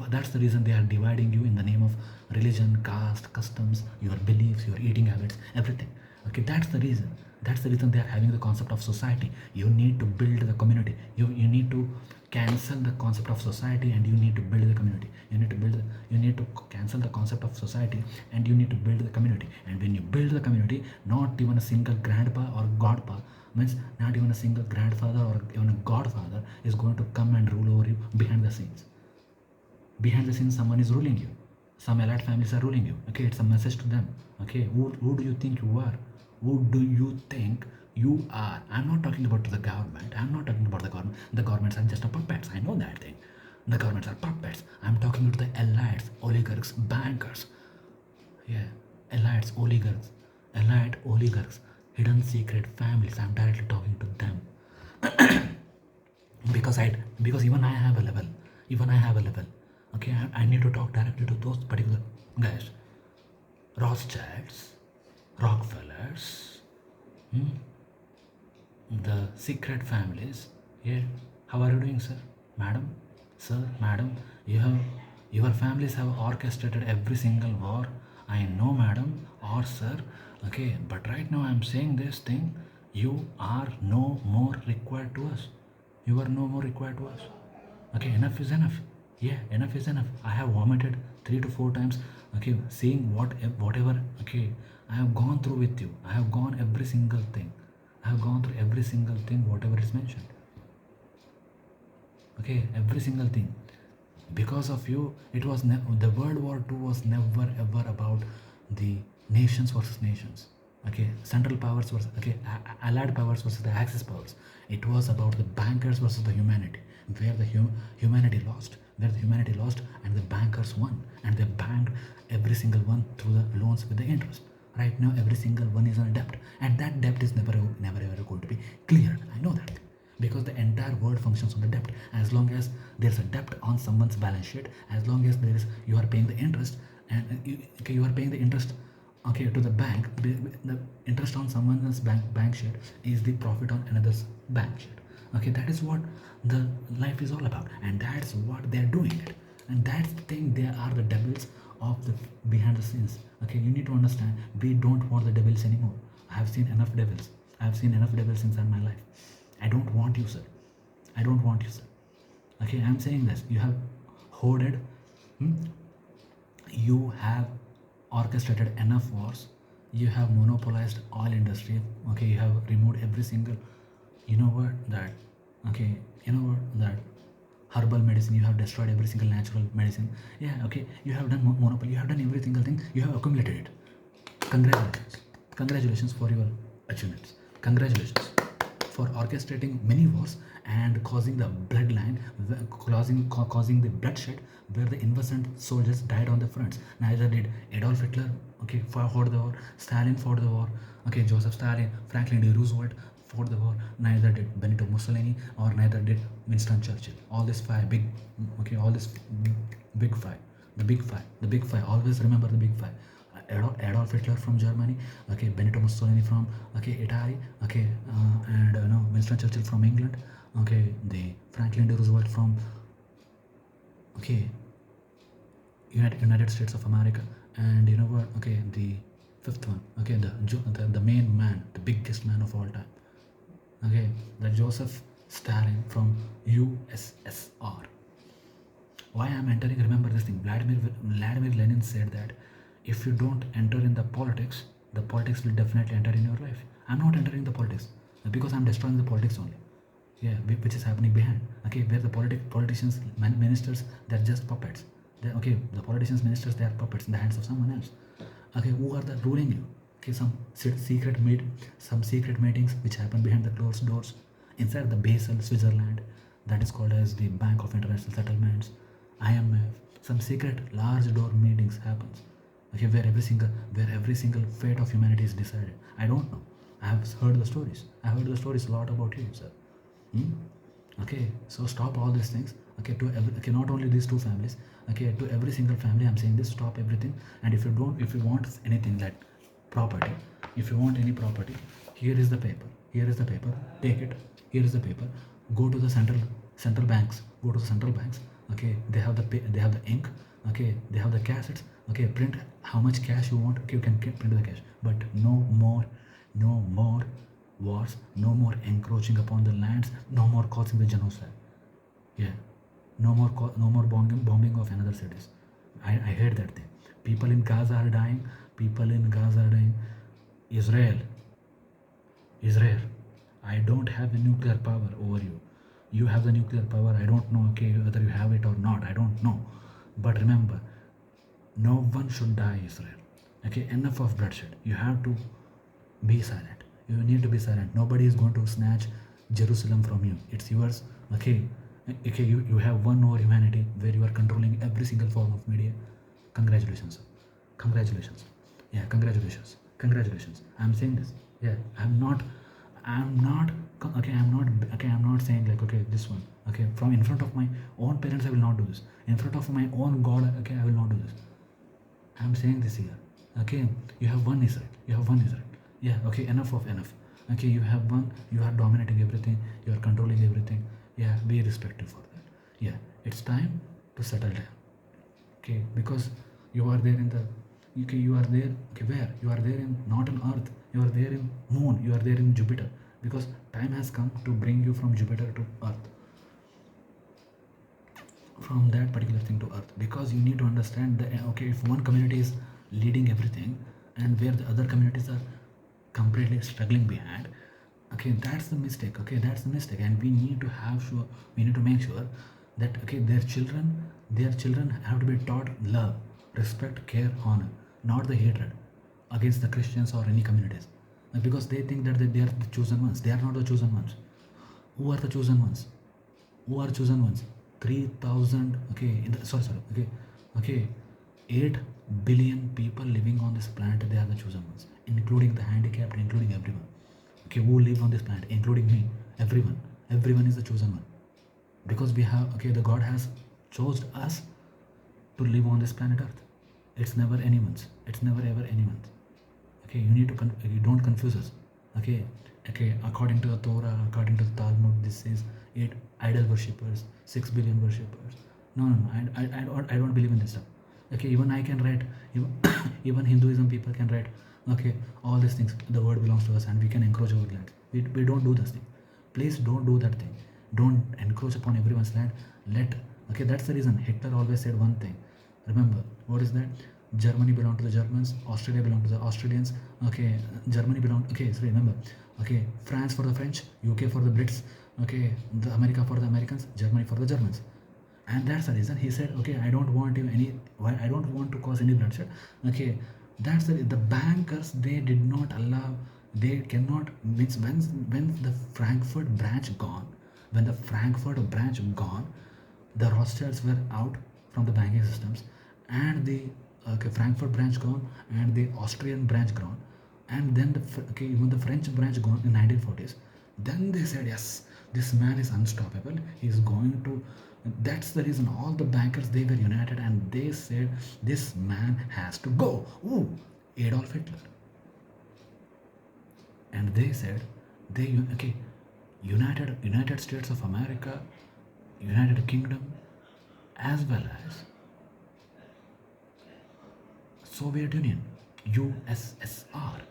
That's the reason they are dividing you in the name of religion, caste, customs, your beliefs, your eating habits, everything. Okay, that's the reason. That's the reason they are having the concept of society. You need to build the community. You need to cancel the concept of society, and you need to build the community. You need to cancel the concept of society, and you need to build the community. And when you build the community, not even a single grandpa or godpa, means not even a single grandfather or even a godfather is going to come and rule over you behind the scenes. Behind the scenes, someone is ruling you. Some elite families are ruling you. Okay, it's a message to them. Okay, who do you think you are? Who do you think you are? I'm not talking about the government. I'm not talking about the government. The governments are just a puppets. I know that thing. The governments are puppets. I'm talking to the elites, oligarchs, bankers. Yeah, elites, oligarchs, hidden secret families. I'm directly talking to them. Because even I have a level. Even I have a level. Okay, I need to talk directly to those particular guys. Rothschilds, Rockefellers, the secret families. Yeah, how are you doing, sir, madam, sir, madam? Your families have orchestrated every single war. I know, madam or sir. Okay, but right now I'm saying this thing. You are no more required to us. You are no more required to us. Okay, enough is enough. Yeah, enough is enough. I have vomited 3 to 4 times. Okay, seeing whatever. Okay, I have gone through with you. I have gone every single thing. I have gone through every single thing, whatever is mentioned. Okay, every single thing. Because of you, it was the World War II was never ever about the nations versus nations. Okay, central powers versus, okay, allied powers versus the axis powers. It was about the bankers versus the humanity, where the humanity lost, and the bankers won, and they banked every single one through the loans with the interest. Right now, every single one is on debt, and that debt is never ever going to be cleared. I know that, because the entire world functions on the debt. As long as there's a debt on someone's balance sheet, as long as you are paying the interest, and you are paying the interest, okay, to the bank, the interest on someone's bank sheet is the profit on another's bank sheet. Okay, that is what the life is all about, and that's what they're doing it, and that's the thing. They are the devils of the behind the scenes. Okay, you need to understand, we don't want the devils anymore. I have seen enough devils. I have seen enough devils inside my life. I don't want you, sir. I don't want you, sir. Okay, I'm saying this. You have hoarded, you have orchestrated enough wars, you have monopolized oil industry. Okay, you have removed every single, you know what, that, okay, you know what, that herbal medicine, you have destroyed every single natural medicine. Yeah, okay, you have done monopoly, you have done every single thing, you have accumulated it. Congratulations for your achievements. Congratulations for orchestrating many wars and causing the bloodline, causing the bloodshed where the innocent soldiers died on the fronts. Neither did Adolf Hitler, okay, fought the war. Stalin fought the war. Okay, Joseph Stalin, Franklin D. Roosevelt fought the war. Neither did Benito Mussolini or neither did Winston Churchill. All this five big, okay, all this big five, the big five, the big five. Always remember the big five. Adolf Hitler from Germany, okay, Benito Mussolini from, okay, Italy, okay, and Winston Churchill from England, okay, the Franklin D. Roosevelt from, okay, United States of America, and you know what? Okay, the fifth one, okay, the main man, the biggest man of all time, okay, the Joseph Stalin from USSR. Why I'm entering? Remember this thing. Vladimir Lenin said that if you don't enter in the politics will definitely enter in your life. I'm not entering the politics because I'm destroying the politics only. Yeah, which is happening behind. Okay, where the politicians, ministers, they're just puppets. Okay, the politicians, ministers, they are puppets in the hands of someone else. Okay, who are the ruling you? Okay, some secret meetings which happen behind the closed doors inside the Basel, Switzerland, that is called as the Bank of International Settlements, IMF. Some secret large door meetings happens. Okay, where every single fate of humanity is decided. I don't know. I have heard the stories. I heard the stories a lot about you, sir. Okay, so stop all these things. Okay, okay, not only these two families. Okay, to every single family, I'm saying this. Stop everything. And if you want anything like property, if you want any property, here is the paper. Here is the paper. Take it. Here is the paper. Go to the central banks. Go to the central banks. Okay, they have the ink. Okay, they have the cassettes. Okay, print how much cash you want. Okay, you can print the cash. But no more wars, no more encroaching upon the lands, no more causing the genocide. Yeah, no more bombing of another cities. I hate that thing. People in Gaza are dying. Israel, I don't have the nuclear power over you. You have the nuclear power. I don't know, okay, whether you have it or not. I don't know. But remember, no one should die, Israel. Okay, enough of bloodshed. You have to be silent. You need to be silent. Nobody is going to snatch Jerusalem from you. It's yours. Okay, you have won over humanity where you are controlling every single form of media. Congratulations, sir. Congratulations. Yeah, congratulations. I'm saying this. Yeah, I'm not saying like, okay, this one. Okay, from in front of my own parents, I will not do this. In front of my own God, okay, I will not do this. I'm saying this here. Okay, you have one Israel. Yeah, okay, enough. Okay, you have one, you are dominating everything, you are controlling everything. Yeah, be respectful for that. Yeah, it's time to settle down. Okay, because you are there in the, okay, you are there, okay, where? You are there in, not on Earth, you are there in Moon, you are there in Jupiter. Because time has come to bring you from Jupiter to Earth. From that particular thing to Earth. Because you need to understand that, okay, if one community is leading everything and where the other communities are completely struggling behind, okay, that's the mistake. And we need to make sure that, okay, their children have to be taught love, respect, care, honor, not the hatred against the Christians or any communities, because they think that they are the chosen ones. They are not the chosen ones. Who are the chosen ones? 3,000, okay, 8 billion people living on this planet, they are the chosen ones, including the handicapped, including everyone. Okay, who live on this planet, including me, everyone is the chosen one. Because we have, okay, the God has chose us to live on this planet Earth. It's never anyone's. It's never ever anyone's. Okay, you don't confuse us. Okay, according to the Torah, according to the Talmud, this is 8 idol worshippers, 6 billion worshippers. No, I don't believe in this stuff. Okay, even I can write, even Hinduism people can write, okay, all these things, the word belongs to us and we can encroach our land. We don't do this thing. Please don't do that thing. Don't encroach upon everyone's land. Okay, that's the reason Hitler always said one thing. Remember, what is that? Germany belonged to the Germans, Australia belonged to the Australians, okay, Germany belonged, okay, so remember, okay, France for the French, UK for the Brits, okay, the America for the Americans, Germany for the Germans. And that's the reason he said, okay, I don't want to cause any bloodshed. Okay, that's the bankers, they did not allow They cannot means when the Frankfurt branch gone, when the Frankfurt branch gone, the Rothschilds were out from the banking systems, and the Frankfurt branch gone, and the Austrian branch gone, and then even the French branch gone in 1940s. Then they said, yes, this man is unstoppable. He's going to. That's the reason all the bankers they were united, and they said this man has to go. Ooh, Adolf Hitler. And they said United States of America, United Kingdom, as well as Soviet Union, USSR,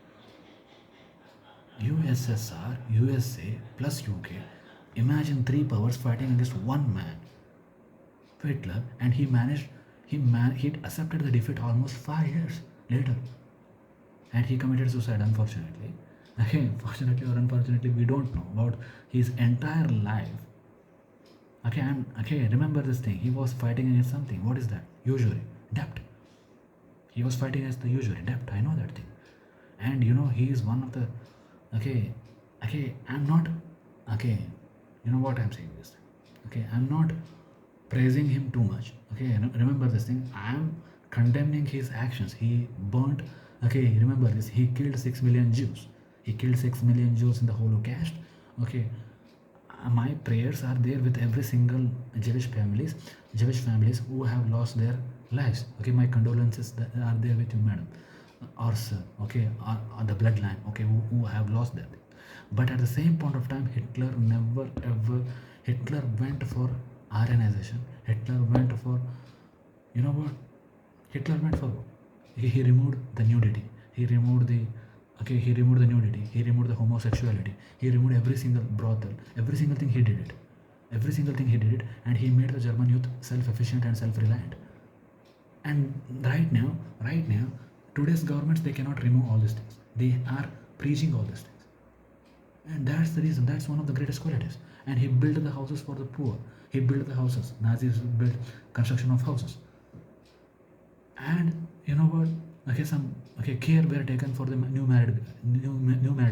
USA plus UK. Imagine three powers fighting against one man, Hitler, and he accepted the defeat almost 5 years later, and he committed suicide. Unfortunately, fortunately or unfortunately, we don't know about his entire life. Remember this thing. He was fighting against something. What is that? Usury, debt. He was fighting against the usury, debt. I know that thing. And he is one of the. I'm not. You know what I'm saying this. I'm not praising him too much. Remember this thing. I'm condemning his actions. He burnt. Remember this. He killed 6 million Jews. He killed 6 million Jews in the Holocaust. My prayers are there with every single Jewish families who have lost their lives. My condolences are there with you, madam, or sir. Or the bloodline. Who have lost that. But at the same point of time, Hitler never ever. Hitler went for Aryanization. Hitler went for, you know what? Hitler went for. He removed the nudity. He removed the nudity. He removed the homosexuality. He removed every single brothel. Every single thing he did it. Every single thing he did it, and he made the German youth self-efficient and self-reliant. And right now, today's governments, they cannot remove all these things. They are preaching all these things. And that's the reason. That's one of the greatest qualities. And he built the houses for the poor. He built the houses. Nazis built construction of houses. And you know what? Care were taken for the new married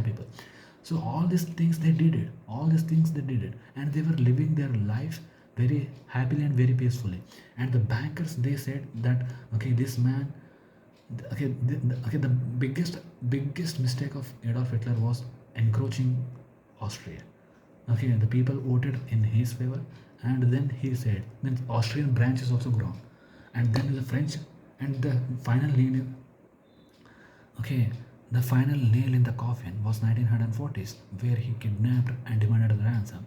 people. So all these things they did it. And they were living their lives very happily and very peacefully. And the bankers, they said that this man. The biggest mistake of Adolf Hitler was encroaching Austria. The people voted in his favor, and then he said, then Austrian branch is also grown, and then the French, and the final nail. The final nail in the coffin was 1940s, where he kidnapped and demanded a ransom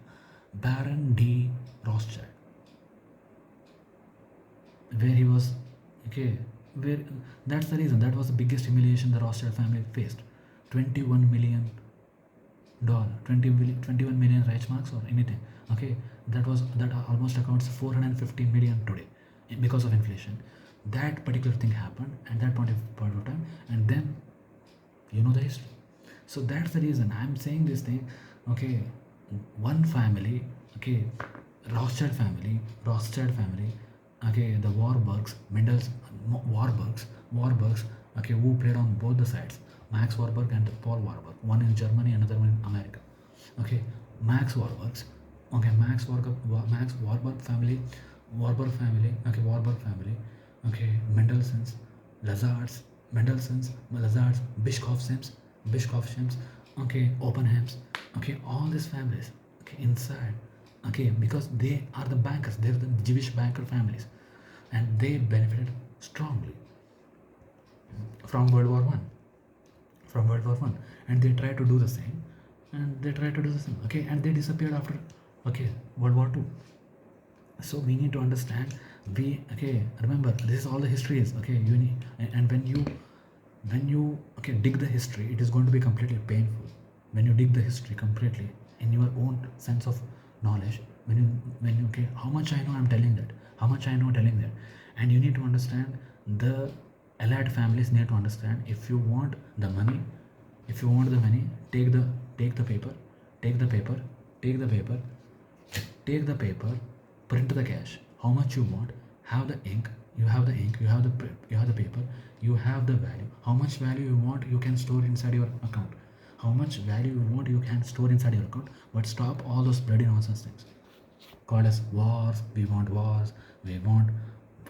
Baron de Rothschild, where he was where that's the reason. That was the biggest humiliation the Rothschild family faced. $21 million Reichsmarks or anything. That almost accounts 450 million today because of inflation. That particular thing happened at that point of time, and then you know the history. So that's the reason I'm saying this thing. One family, Rothschild family, the Warburgs, Warburgs, who played on both the sides, Max Warburg and Paul Warburg, one in Germany, another one in America. Max Warburg family, Mendelssohns, Lazards, Bischofsheims, Oppenheims, all these families, inside, because they are the bankers, they're the Jewish banker families, and they benefited strongly from World War One. And they try to do the same, and they disappeared after World War Two. So we need to understand. Remember, this is all the history is you need, and when you dig the history, it is going to be completely painful. When you dig the history completely in your own sense of knowledge, when you how much I know, I'm telling that, and you need to understand. The allied families need to understand, if you want the money, take the paper, print the cash, how much you want, have the ink, you have the paper, you have the value, how much value you want, you can store inside your account. how much value you want, you can store inside your account. But stop all those bloody nonsense things called as wars. We want wars. We want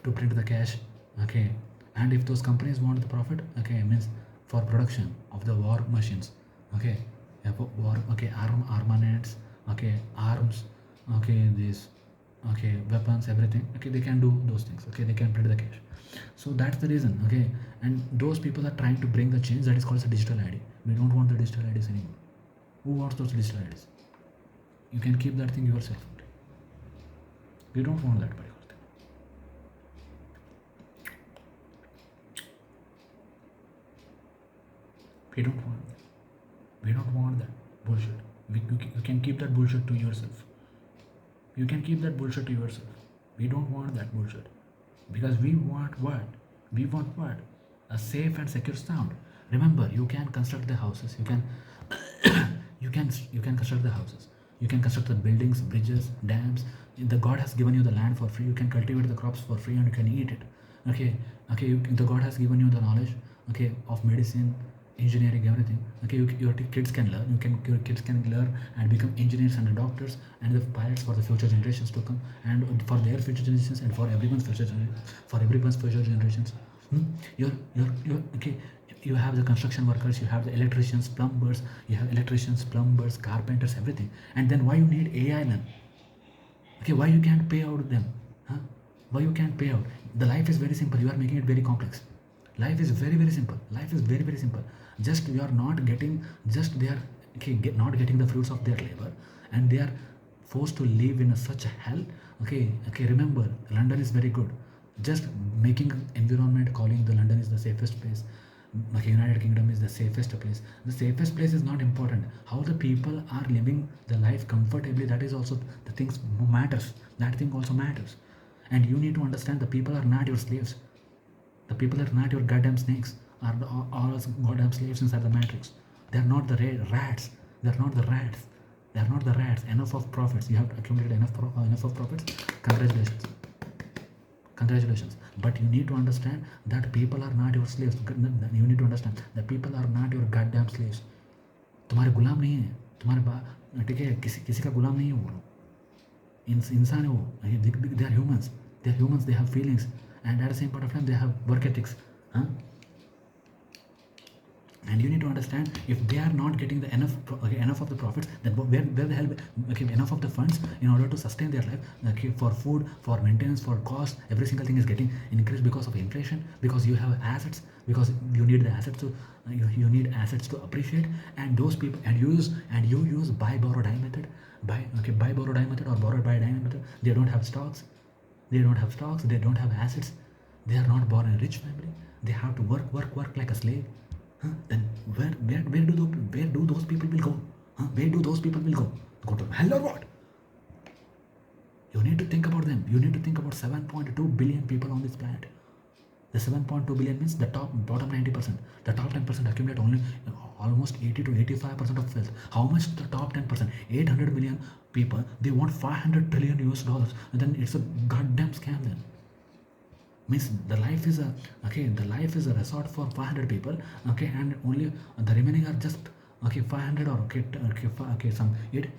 to print the cash. Okay, and if those companies want the profit, okay, means for production of the war machines. Okay, yeah, for war. Okay, armaments. Okay, arms. Okay, these. Okay, weapons, everything. Okay, they can do those things. Okay, they can print the cash. So that's the reason. Okay, and those people are trying to bring the change that is called as a digital ID. We don't want the digital IDs anymore. Who wants those digital IDs? You can keep that thing yourself. We don't want that particular thing. We don't want that. We don't want that bullshit. You can keep that bullshit to yourself. You can keep that bullshit to yourself. We don't want that bullshit. Because we want what? We want what? A safe and secure sound. Remember, you can construct the houses. You can you can construct the houses. You can construct the buildings, bridges, dams. The God has given you the land for free. You can cultivate the crops for free and you can eat it. Okay, okay. The God has given you the knowledge. Okay, of medicine, engineering, everything. Okay, your kids can learn. Your kids can learn and become engineers and the doctors and the pilots for the future generations to come, and for their future generations and for everyone's future generations. Hmm? You're okay. You have the construction workers, you have the electricians, plumbers, you have electricians, plumbers, carpenters, everything. And then why you need AI then? Okay, why you can't pay out them? Huh? Why you can't pay out? The life is very simple. You are making it very complex. Life is very very simple. Life is very very simple. Just you are not getting. Just they are okay, not getting the fruits of their labor, and they are forced to live in such a hell. Okay, okay. Remember, London is very good. Just making environment calling the London is the safest place. Okay, United Kingdom is the safest place. The safest place is not important. How the people are living the life comfortably, that is also the things matters. That thing also matters. And you need to understand the people are not your slaves. The people are not your goddamn snakes, are all goddamn slaves inside the matrix. They are not the rats. They are not the rats. They are not the rats. Enough of profits. You have accumulated enough of profits. Congratulations. Congratulations. But you need to understand that people are not your slaves. You need to understand that people are not your goddamn slaves. तुम्हारे गुलाम नहीं है. तुम्हारे ठीक है, किसी का गुलाम नहीं है वो लोग. इंसान है वो. They are humans. They are humans. They have feelings, and at the same point of time they have work ethics. Huh? And you need to understand, if they are not getting the enough of the profits, then where the hell, okay, enough of the funds in order to sustain their life, okay, for food, for maintenance, for cost, every single thing is getting increased because of inflation, because you have assets, because you need the assets to you need assets to appreciate. And those people, and you use buy borrow die method, buy borrow die method or borrow buy die method. They don't have stocks, they don't have assets, they are not born in a rich family. They have to work like a slave. Huh? Then where do those people will go? Huh? Where do those people will go? Go to hell or what? You need to think about them. You need to think about 7.2 billion people on this planet. The 7.2 billion means the bottom 90%. The top 10% accumulate only almost 80 to 85% of wealth. How much the top 10%? 800 million people. They want 500 trillion US dollars. And then it's a goddamn scam then. Means the life is a resort for 500 people, okay, and only the remaining are just 500 or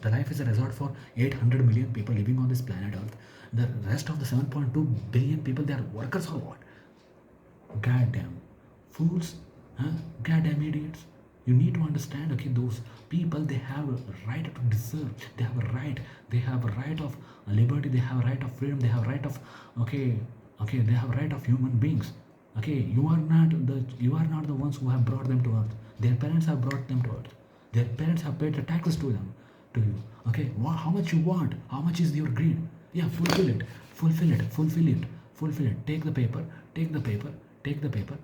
the life is a resort for 800 million people living on this planet Earth. The rest of the 7.2 billion people, they are workers or what? Goddamn fools, huh? Goddamn idiots. You need to understand, okay, those people, they have a right to deserve, they have a right of liberty, they have a right of freedom, they have a right of they have right of human beings. Okay, you are not the ones who have brought them to earth. Their parents have brought them to earth. Their parents have paid the taxes to you. Okay, how much you want? How much is your greed? Yeah, fulfill it. Take the paper.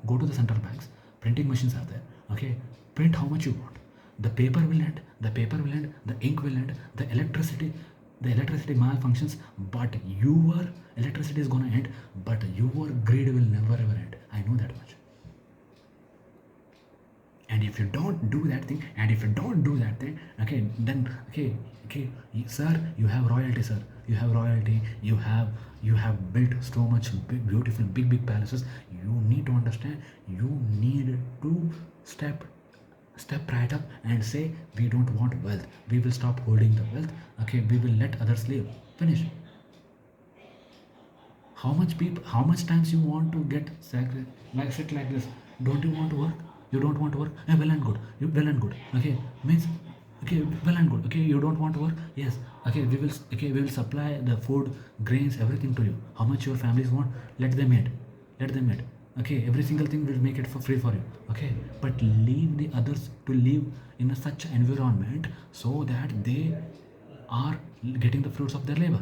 Go to the central banks. Printing machines are there. Okay, print how much you want. The paper will end. The ink will end. The electricity malfunctions, but your electricity is gonna end, but your greed will never ever end. I know that much. And if you don't do that thing, okay, then sir, you have royalty, sir. You have royalty. You have built so much beautiful big palaces. You need to understand. You need to step Step right up and say, we don't want wealth, we will stop holding the wealth, okay, we will let others live. Finish. How much times you want to get like sit like this? Don't you want to work? You don't want to work? Well and good. You well and good. Okay, means okay, well and good. Okay, you don't want to work? Yes. Okay, we will supply the food, grains, everything to you. How much your families want? Let them eat. Let them eat. Okay, every single thing will make it for free for you. Okay, but leave the others to live in a such environment so that they are getting the fruits of their labor.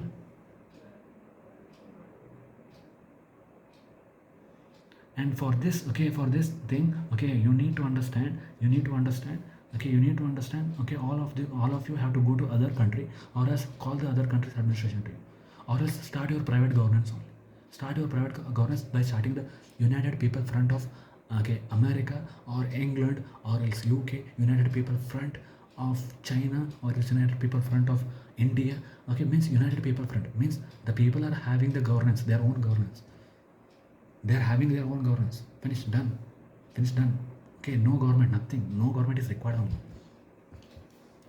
And for this, okay, for this thing, okay, you need to understand, okay, you need to understand, okay, all of you have to go to other country, or else call the other country's administration to you, or else start your private governance only. Start your private governance by starting the United People Front of, okay, America or England, or else UK, United People Front of China, or else United People Front of India. Okay, means United People Front means the people are having the governance, their own governance. They are having their own governance. Finish, done. Finish, done. Okay, no government, nothing. No government is required on you.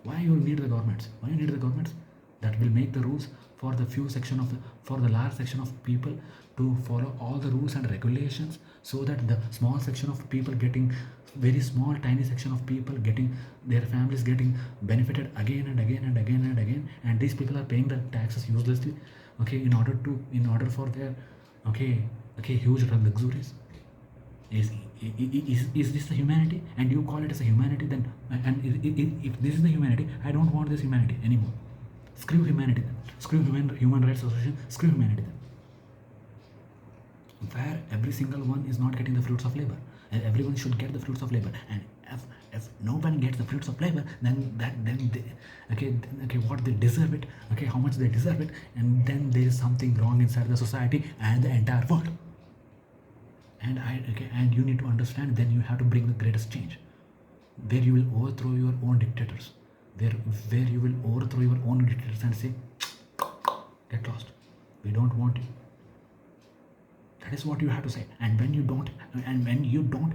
Why you need the governments? Why you need the governments? That will make the rules for the for the large section of people to follow all the rules and regulations, so that the small section of people getting, very small tiny section of people getting, their families getting benefited again and again and again and again, and these people are paying the taxes uselessly, okay, in order for their, okay, huge luxuries. Is this the humanity? And you call it as a humanity? Then, and if this is the humanity, I don't want this humanity anymore. Screw humanity then. Screw human rights association. Screw humanity then. Where every single one is not getting the fruits of labor, and everyone should get the fruits of labor. And if no one gets the fruits of labor, then they, okay, what they deserve it, okay, how much they deserve it, and then there is something wrong inside the society and the entire world. And you need to understand, then you have to bring the greatest change, where you will overthrow your own dictators, where you will overthrow your own dictators and say, get lost, we don't want you. That is what you have to say. And when you don't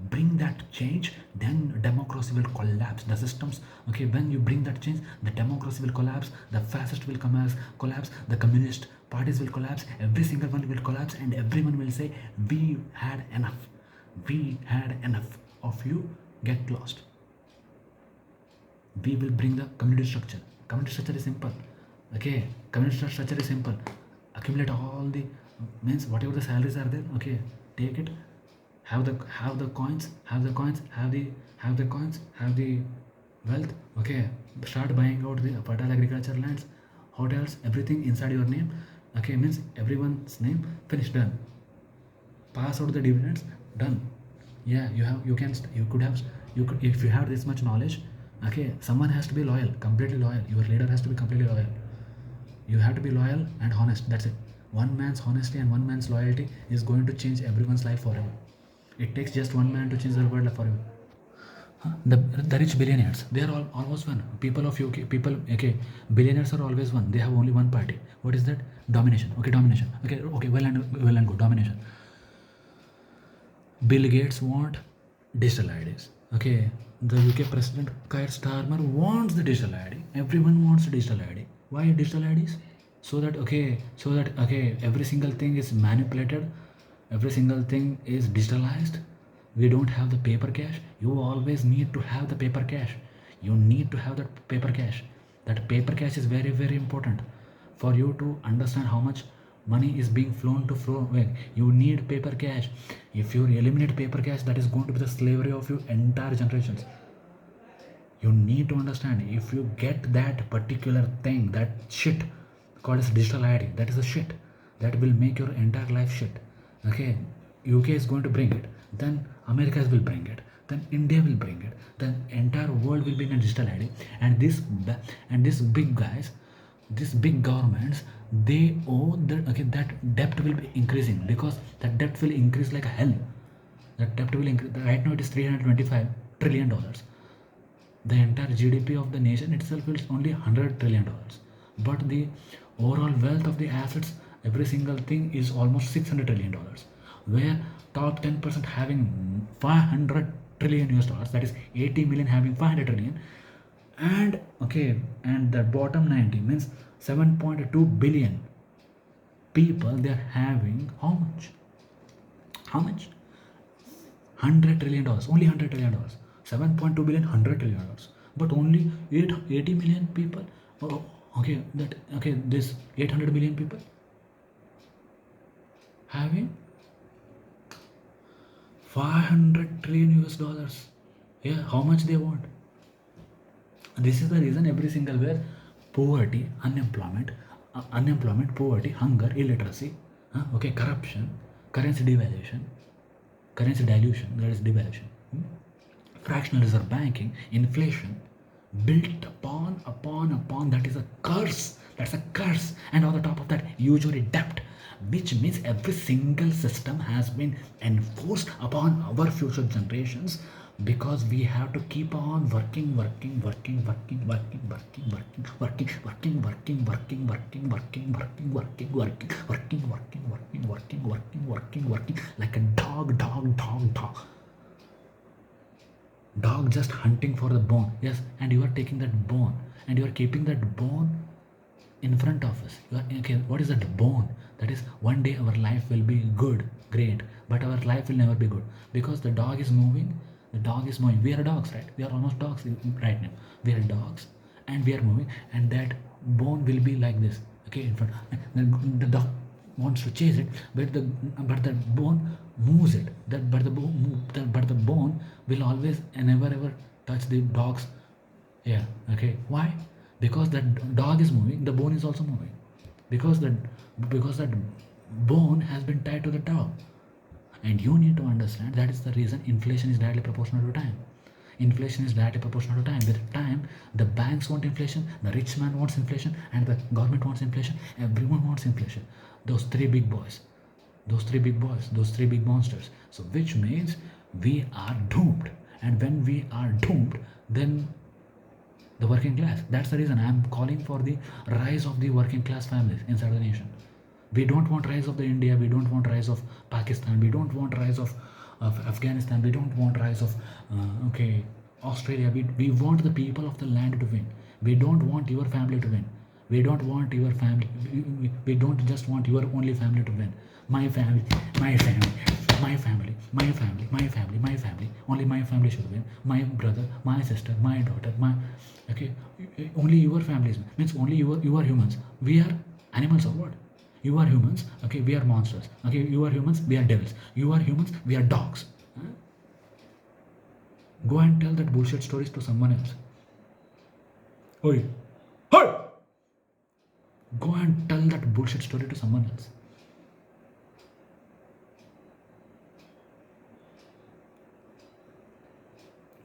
bring that change, then democracy will collapse. The systems, okay, when you bring that change, the democracy will collapse, the fascist will collapse, the communist parties will collapse, every single one will collapse, and everyone will say, we had enough of you, get lost. We will bring the community structure. Community structure is simple. Okay, community structure is simple. Accumulate all the, means whatever the salaries are there, okay, take it, have the coins, have the wealth, okay, start buying out the fertile agriculture lands, hotels, everything inside your name, okay, means everyone's name. Finish, done. Pass out the dividends, done. Yeah, you could, if you have this much knowledge, okay, someone has to be loyal, completely loyal. Your leader has to be completely loyal. You have to be loyal and honest. That's it. One man's honesty and one man's loyalty is going to change everyone's life forever. It takes just one man to change the world forever. The rich billionaires, they are almost one. People of UK, okay, billionaires are always one. They have only one party. What is that? Domination. Okay, domination. Okay, well and good. Domination. Bill Gates want digital IDs. Okay, the UK president Keir Starmer wants the digital ID. Everyone wants a digital ID. Why digital IDs? So that okay, every single thing is manipulated, every single thing is digitalized. We don't have the paper cash. You always need to have the paper cash. You need to have that paper cash. That paper cash is very, very important for you to understand how much money is being flown to flow away. You need paper cash. If you eliminate paper cash, that is going to be the slavery of your entire generations. You need to understand, if you get that particular thing, that shit called as digital ID, that is a shit that will make your entire life shit. Okay, UK is going to bring it, then America will bring it, then India will bring it, then entire world will be in a digital ID. And these big guys, these big governments, they owe that, okay, that debt will be increasing, because that debt will increase like hell. That debt will increase. Right now it is $325 trillion. The entire GDP of the nation itself is only $100 trillion, but the overall wealth of the assets, every single thing is almost $600 trillion, where top 10% having 500 trillion US dollars, that is 80 million having 500 trillion, and okay, and the bottom 90 means 7.2 billion people, they are having how much? How much? $100 trillion, only $100 trillion. 7.2 billion, $100 trillion. But only 80 million people. Oh, okay, this 800 billion people having 500 trillion US dollars. Yeah, how much they want? This is the reason every single where poverty, unemployment, poverty, hunger, illiteracy, corruption, currency devaluation, currency dilution, that is devaluation, fractional reserve banking, inflation, built upon, that is a curse. That's a curse. And on the top of that, usually debt, which means every single system has been enforced upon our future generations, because we have to keep on working, like a dog just hunting for the bone. Yes, and you are taking that bone and you are keeping that bone in front of us. You are, okay, what is that bone? That is, one day our life will be good, great, but our life will never be good, because the dog is moving. We are dogs, right? We are almost dogs right now. We are dogs and we are moving, and that bone will be like this, okay, in front. The dog wants to chase it, but the bone moves it. But the bone will always and never ever touch the dog's. Yeah, okay. Why? Because that dog is moving, the bone is also moving. Because that bone has been tied to the dog. And you need to understand that is the reason inflation is directly proportional to time. Inflation is directly proportional to time. With time, the banks want inflation, the rich man wants inflation, and the government wants inflation. Everyone wants inflation. Those three big monsters. So, which means we are doomed. And when we are doomed, then the working class. That's the reason I am calling for the rise of the working class families inside the nation. We don't want rise of the India. We don't want rise of Pakistan. We don't want rise of Afghanistan. We don't want rise of Australia. We want the people of the land to win. We don't want your family to win. We don't want your family. We don't just want your only family to win. My family, my family, my family, my family, my family, my family. Only my family should win. My brother, my sister, my daughter, my only your families means only you are humans. We are animals or what? You are humans, okay, we are monsters. Okay, you are humans, we are devils. You are humans, we are dogs. Huh? Go and tell that bullshit stories to someone else. Oi. Hey! Go and tell that bullshit story to someone else.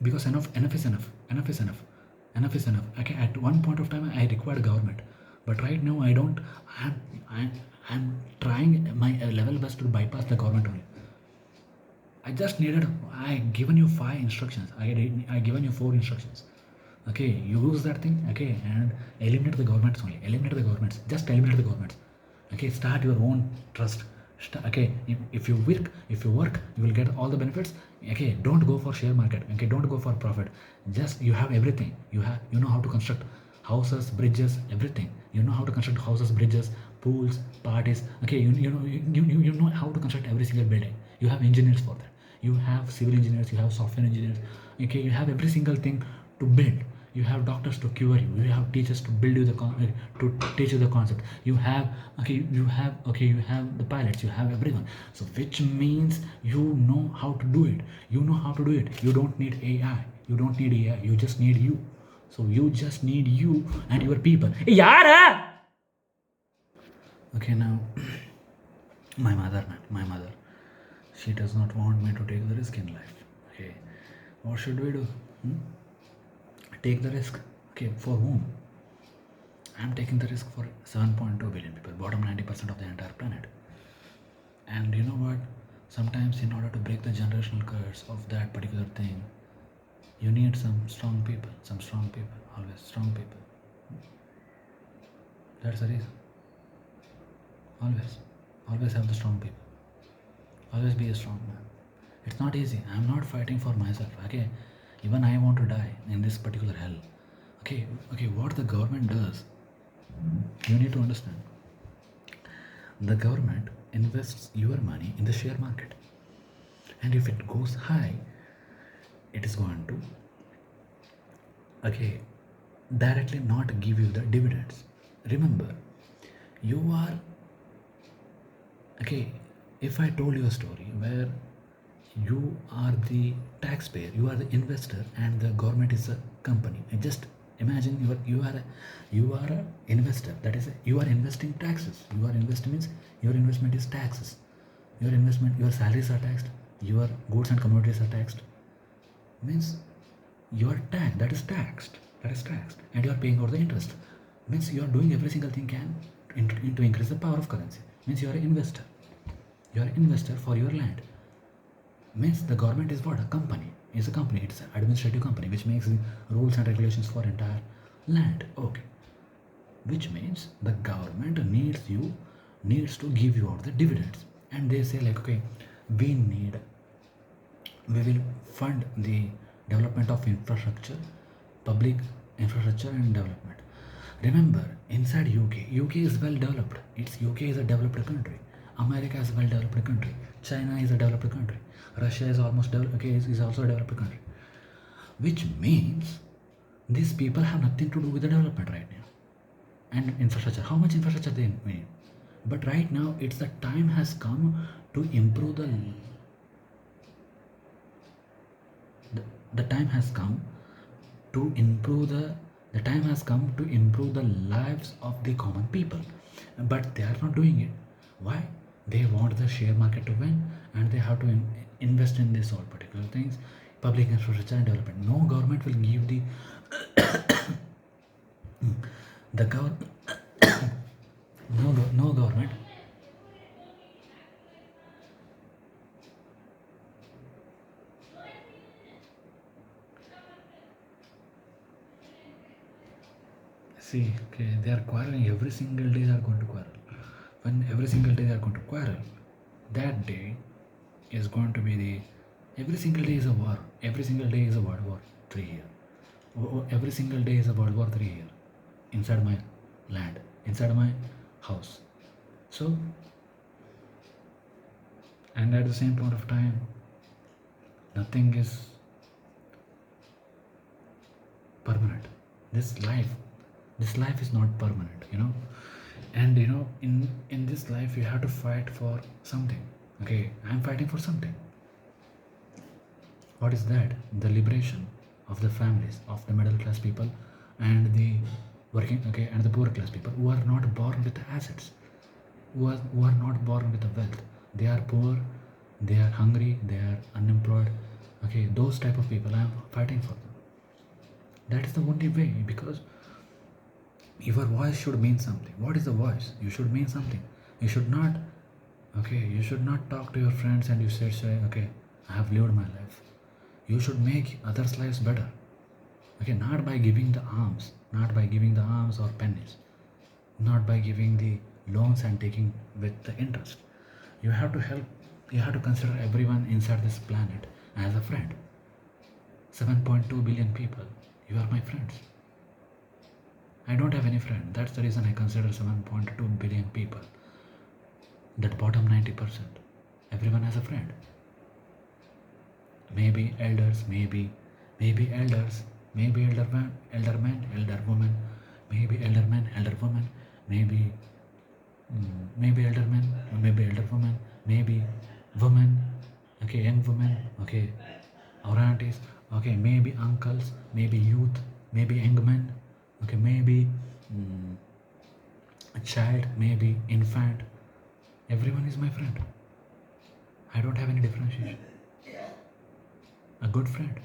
Because enough is enough. Enough is enough. Enough is enough. Okay, at one point of time I required government, but right now I don't. I'm trying my level best to bypass the government only. I given you 5 instructions. I given you 4 instructions. Okay, use that thing. Okay, and eliminate the governments only. Eliminate the governments. Just eliminate the governments. Okay, start your own trust. Okay, if you work, you will get all the benefits. Okay, don't go for share market. Okay, don't go for profit. Just you have everything. You know how to construct houses, bridges, everything. You know how to construct houses, bridges, pools, parties. Okay, you know how to construct every single building. You have engineers for that. You have civil engineers. You have software engineers. Okay, you have every single thing to build. You have doctors to cure you. You have teachers to build you to teach you the concept. You have the pilots. You have everyone. So which means you know how to do it. You know how to do it. You don't need AI. You don't need AI. You just need you. So you just need you and your people. Yara. Okay, now my mother, she does not want me to take the risk in life. Okay, what should we do? Take the risk. Okay, for whom? I'm taking the risk for 7.2 billion people, bottom 90% of the entire planet. And you know what? Sometimes in order to break the generational curse of that particular thing, you need some strong people, always strong people. That's the reason. Always have the strong people. Always be a strong man. It's not easy. I'm not fighting for myself. Okay, even I want to die in this particular hell. Okay, okay. What the government does, you need to understand. The government invests your money in the share market, and if it goes high, it is going to, okay, directly not give you the dividends. Remember, you are, okay, if I told you a story where you are the taxpayer, you are the investor, and the government is a company. And just imagine you are a investor. That is, you are investing taxes. You are investing means your investment is taxes. Your investment, your salaries are taxed. Your goods and commodities are taxed. Means your tax, that is taxed. That is taxed, and you are paying out the interest. Means you are doing every single thing can to increase the power of currency. Means you are an investor. You are an investor for your land. Means the government is what? A company. It's a company. It's an administrative company which makes the rules and regulations for entire land. Okay. Which means the government needs to give you out the dividends. And they say like, okay, we will fund the development of infrastructure, public infrastructure and development. Remember, inside UK is well developed. UK is a developed country. America is a well developed country. China is a developed country. Russia is almost developed. Okay, is also a developed country. Which means these people have nothing to do with the development right now and infrastructure. How much infrastructure they need? But right now, it's the time has come to improve the time has come to improve the time has come to improve the lives of the common people, but they are not doing it. Why? They want the share market to win, and they have to invest in this all particular things, public infrastructure and development. No government will give the government no government. See, okay, they are quarreling every single day. They are going to quarrel. When every single day they are going to quarrel, that day is going to be the. Every single day is a war. Every single day is a World War III here. Every single day is a World War III here. Inside my land, inside my house. So, and at the same point of time, nothing is permanent. This life is not permanent, and in this life you have to fight for something. Okay, I'm fighting for something. What is that? The liberation of the families of the middle class people and the working, okay, and the poor class people who are not born with assets, who are not born with the wealth. They are poor, they are hungry, they are unemployed. Okay, those type of people, I'm fighting for them. That is the only way, because your voice should mean something. What is the voice? You should mean something. You should not, okay, you should not talk to your friends and you say, okay, I have lived my life. You should make others' lives better. Okay, not by giving the alms, or pennies, not by giving the loans and taking with the interest. You have to help, you have to consider everyone inside this planet as a friend. 7.2 billion people, you are my friends. I don't have any friend. That's the reason I consider 7.2 billion people. That bottom 90%. Everyone has a friend. Maybe elders, maybe elders, maybe elder man, elder woman, maybe elder man, elder woman, maybe elder man, maybe elder woman, maybe woman, okay, young woman, okay, our aunties, okay, maybe uncles, maybe youth, maybe young men, okay, maybe a child, maybe infant. Everyone is my friend. I don't have any differentiation. A good friend.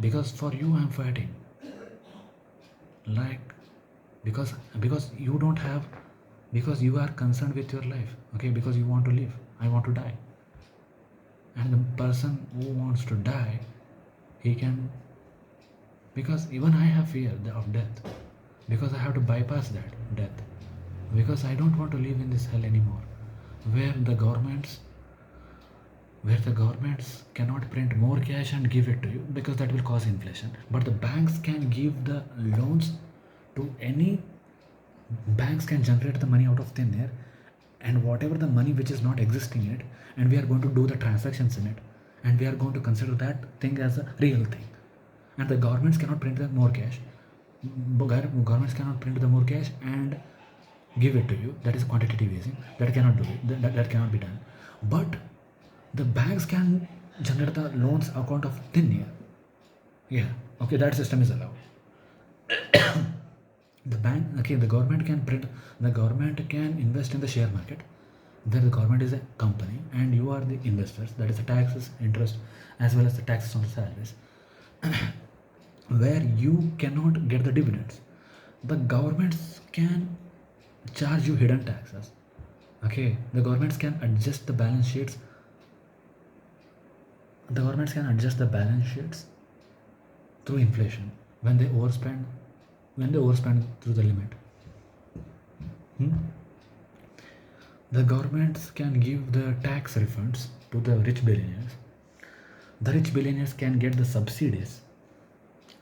Because for you I'm fighting. Like, because you don't have, because you are concerned with your life. Okay, because you want to live. I want to die. And the person who wants to die, he can, because even I have fear of death, because I have to bypass that death, because I don't want to live in this hell anymore, where the governments where the governments cannot print more cash and give it to you because that will cause inflation, but the banks can give the loans to any. Banks can generate the money out of thin air, and whatever the money which is not existing yet, and we are going to do the transactions in it, and we are going to consider that thing as a real thing. And the governments cannot print the more cash. Governments cannot print the more cash and give it to you. That is quantitative easing. That cannot do it. That cannot be done. But the banks can generate the loans account of thin air. Yeah. Okay, that system is allowed. The government can print. The government can invest in the share market. There, the government is a company, and you are the investors. That is the taxes, interest, as well as the taxes on the salaries, where you cannot get the dividends. The governments can charge you hidden taxes. Okay, the governments can adjust the balance sheets. The governments can adjust the balance sheets through inflation when they overspend. When they overspend through the limit. The governments can give the tax refunds to the rich billionaires. The rich billionaires can get the subsidies.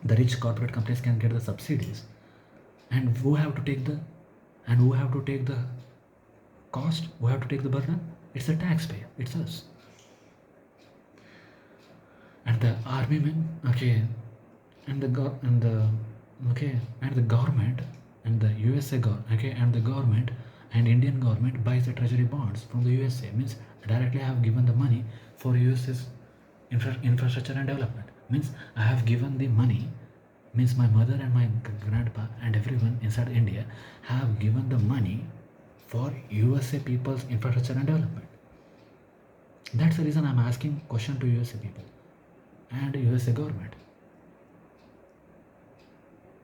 The rich corporate companies can get the subsidies. And who have to take the cost? Who have to take the burden? It's the taxpayer. It's us. And the army men, and the government, and the USA government, and the government and Indian government buys the treasury bonds from the USA. Means directly I have given the money for US's infrastructure and development. Means I have given the money. Means my mother and my grandpa and everyone inside India have given the money for USA people's infrastructure and development. That's the reason I'm asking question to USA people and USA government.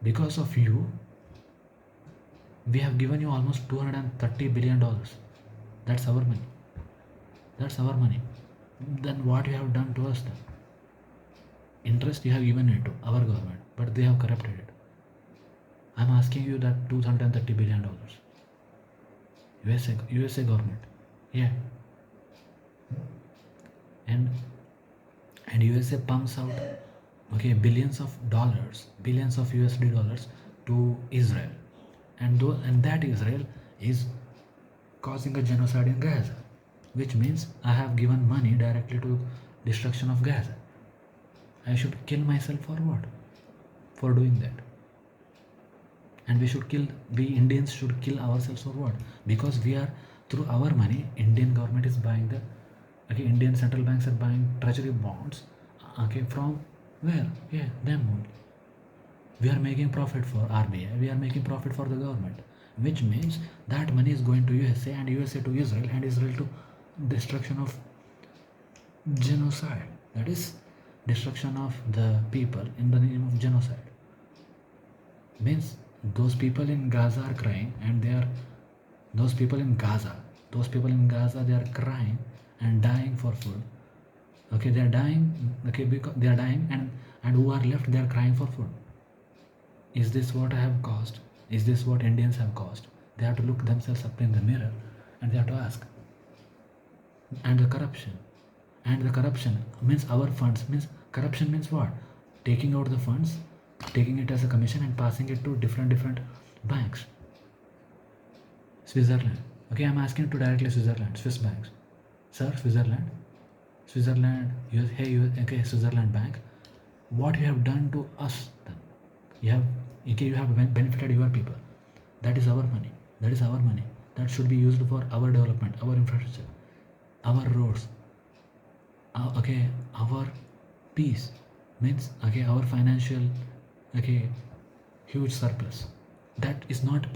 Because of you, we have given you almost $230 billion. That's our money. That's our money. Then what you have done to us then? Interest you have given it to our government, but they have corrupted it. I'm asking you that $230 billion. USA government. Yeah. And USA pumps out billions of dollars, billions of USD dollars to Israel. And that Israel is causing a genocide in Gaza, which means I have given money directly to destruction of Gaza. I should kill myself for what? For doing that. And we Indians should kill ourselves for what? Because we are, through our money, Indian government is buying Indian central banks are buying treasury bonds. From where? Yeah, them only. We are making profit for RBI. We are making profit for the government, which means that money is going to USA and USA to Israel and Israel to destruction of genocide. That is destruction of the people in the name of genocide. Means those people in Gaza are crying, and those people in Gaza, they are crying and dying for food. They are dying. Because they are dying, and who are left, they are crying for food. Is this what I have caused? Is this what Indians have caused? They have to look themselves up in the mirror, and they have to ask. And the corruption means our funds. Means corruption means what? Taking out the funds, taking it as a commission and passing it to different banks. Switzerland. I'm asking to directly Switzerland, Swiss banks. Sir, Switzerland, Switzerland bank, what you have done to us then? You have benefited your people. That is our money. That should be used for our development, our infrastructure, our roads. Our peace. Means our financial huge surplus. That is not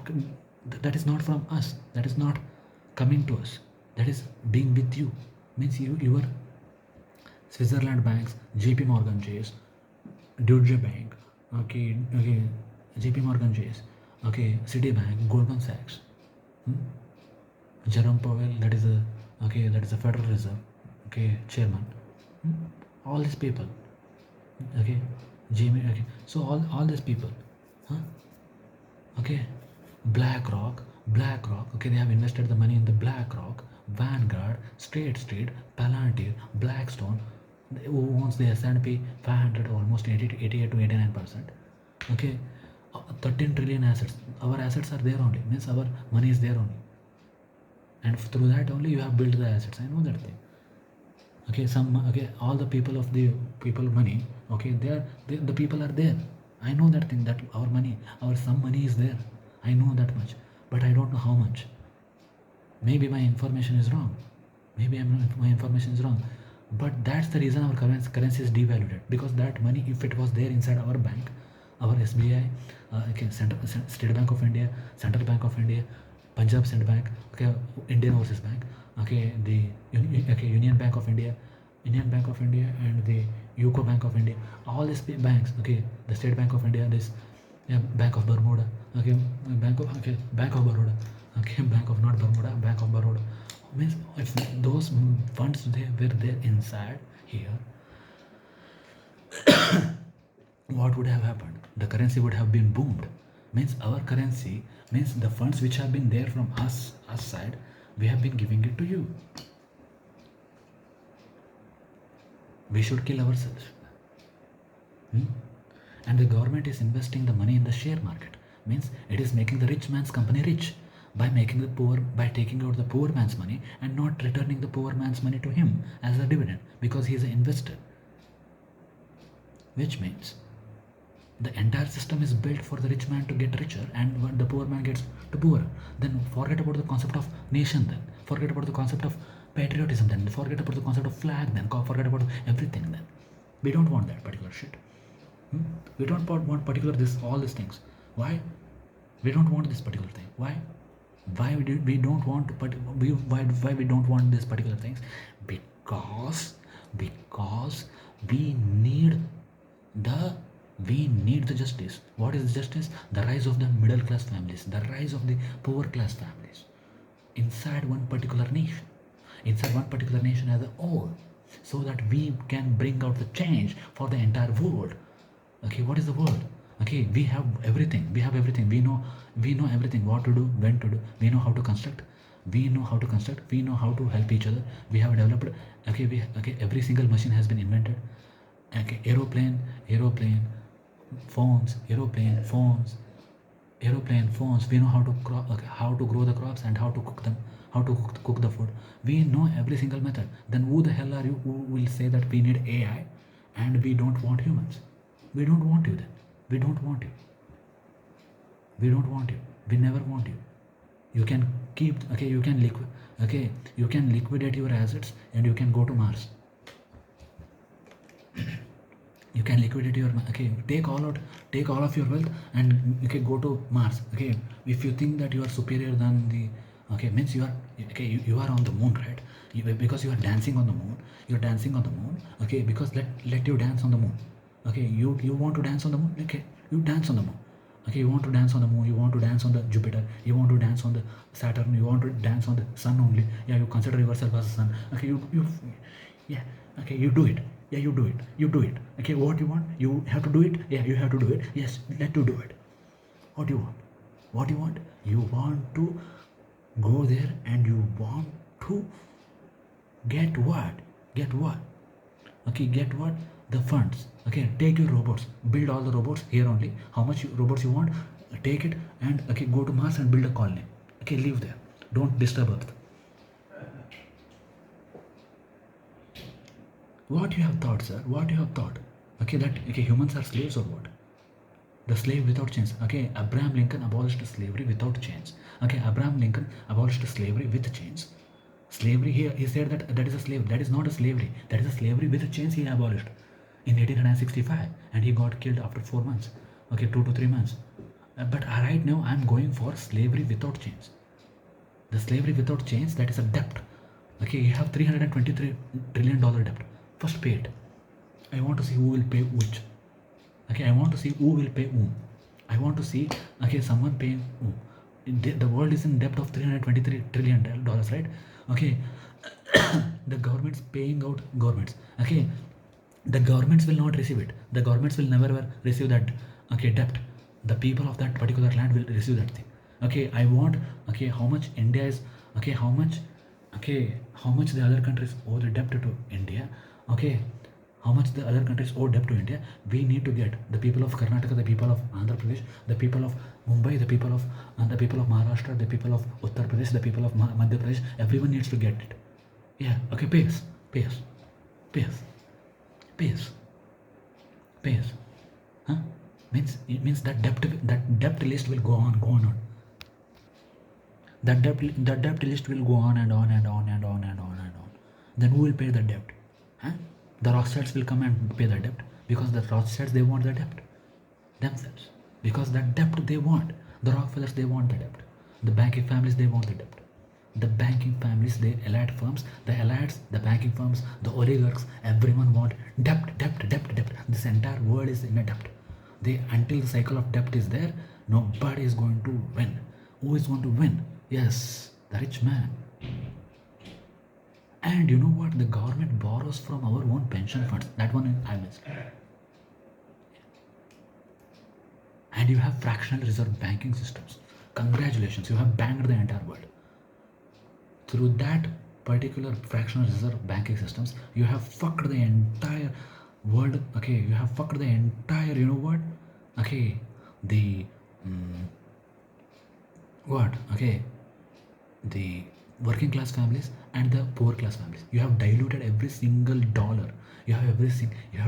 from us. That is not coming to us. That is being with you. Means your Switzerland banks, JP Morgan Chase, Deutsche Bank, JP Morgan Chase, Citibank, Goldman Sachs, Jerome Powell, that is a Federal Reserve, chairman, all these people, so all these people, BlackRock, they have invested the money in the BlackRock. Vanguard, State Street, Palantir, Blackstone, who owns the S&P 500 almost 88 to 89%. Okay, 13 trillion assets. Our assets are there only, means our money is there only, and through that only you have built the assets. I know that thing. Okay, all the people of the people money. Okay, the people are there. I know that thing, that our money, some money is there. I know that much, but I don't know how much. Maybe my information is wrong. My information is wrong. But that's the reason our currency is devalued, because that money, if it was there inside our bank, our SBI, State Bank of India, Central Bank of India, Punjab State Bank, okay, Indian Overseas Bank, okay, the Union Bank of India, and the UCO Bank of India, all these banks, okay, the State Bank of India, this Bank of Bermuda, okay, Bank of Baroda, okay, Bank of not Bermuda, Bank of Baroda. Means if those funds they were there inside here, what would have happened? The currency would have been boomed. Means our currency, means the funds which have been there from us side, we have been giving it to you. We should kill ourselves. And the government is investing the money in the share market. Means it is making the rich man's company rich by taking out the poor man's money and not returning the poor man's money to him as a dividend, because he is an investor. Which means the entire system is built for the rich man to get richer, and when the poor man gets to poorer. Then forget about the concept of nation, then forget about the concept of patriotism, then forget about the concept of flag, then forget about everything. Then we don't want that particular shit. We don't want particular all these things. Why? We don't want this particular thing. Why we don't want why we don't want these particular things? Because we need the justice. What is justice? The rise of the middle class families, the rise of the poor class families inside one particular nation, as a whole, so that we can bring out the change for the entire world. Okay, what is the world? Okay, we have everything. We know everything, what to do, when to do. We know how to construct. We know how to help each other. We have developed. Every single machine has been invented. Okay, aeroplane, phones. We know how to grow the crops and how to cook them, how to cook the food. We know every single method. Then who the hell are you who will say that we need AI and we don't want humans? We don't want you then. We don't want you. We never want you. You can keep, you can liquidate your assets and you can go to Mars. You can liquidate your, take all of your wealth and you can go to Mars. Okay, if you think that you are superior than the, means you are, you are on the moon, right? Because you are dancing on the moon. Okay, because let you dance on the moon. Okay, you want to dance on the moon. Okay, you dance on the moon. Okay, you want to dance on the moon, you want to dance on the Jupiter, you want to dance on the Saturn, you want to dance on the sun only. Yeah, you consider yourself as a sun. Okay, you do it. Yeah, you do it. Okay, what you want? You have to do it. Yeah, you have to do it. Yes, let you do it. What do you want? You want to go there and you want to get what? Okay, get what? The funds. Okay, take your robots, build all the robots here only. How much robots you want? Take it and go to Mars and build a colony. Okay, live there. Don't disturb Earth. What you have thought, sir? What you have thought? That humans are slaves or what? The slave without chains. Okay, Abraham Lincoln abolished slavery without chains. Okay, Abraham Lincoln abolished slavery with chains. Slavery here, he said that is a slave. That is not a slavery. That is a slavery with chains he abolished in 1865, and he got killed after 4 months. Okay, 2 to 3 months. But right now I'm going for slavery without chains. The slavery without chains, that is a debt. Okay, you have $323 trillion debt. First pay it. I want to see who will pay which. Okay, I want to see who will pay whom. I want to see, someone paying whom. The world is in debt of $323 trillion, right? Okay, the government's paying out governments. Okay, the governments will not receive it. The governments will never receive that debt. The people of that particular land will receive that thing. Okay, I want, how much India is, how much Okay, how much the other countries owe the debt to India, okay, how much the other countries owe debt to India, we need to get the people of Karnataka, the people of Andhra Pradesh, the people of Mumbai, the people of Maharashtra, the people of Uttar Pradesh, the people of Madhya Pradesh, everyone needs to get it. Yeah, okay, pay us, pay us, pay us, pay us, pay us. Huh? Means it means that debt list will go on, go on. That debt list will go on and on and on and on and on and on. Then who will pay the debt? Huh? The Rothschilds will come and pay the debt because the Rothschilds they want the debt themselves because that debt they want. The Rockefellers they want the debt. The banking families they want the debt. The banking families, the elite firms, the elites, the banking firms, the oligarchs, everyone want debt, debt, debt, debt. This entire world is in a debt. They until the cycle of debt is there, nobody is going to win. Who is going to win? Yes, the rich man. And you know what? The government borrows from our own pension funds. That one I missed. And you have fractional reserve banking systems. Congratulations, you have banked the entire world. Through that particular fractional reserve banking systems, you have fucked the entire world. Okay, you have fucked the entire, you know what? Okay, the what? Okay, the working class families and the poor class families. You have diluted every single dollar. You have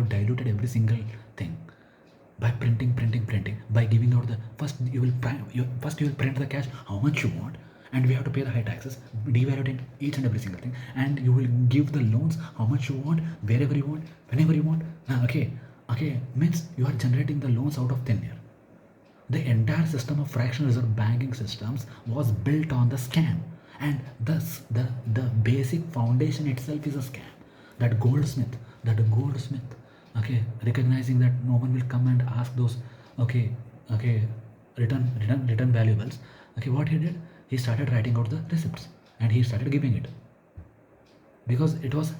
diluted every single thing by printing, by giving out the first you will print the cash how much you want, and we have to pay the high taxes, devaluing each and every single thing, and you will give the loans how much you want, wherever you want, whenever you want. Okay, means you are generating the loans out of thin air. The entire system of fractional reserve banking systems was built on the scam, and thus the basic foundation itself is a scam. That goldsmith, okay, recognizing that no one will come and ask those, okay, return valuables. Okay, what he did, he started writing out the receipts and he started giving it because it was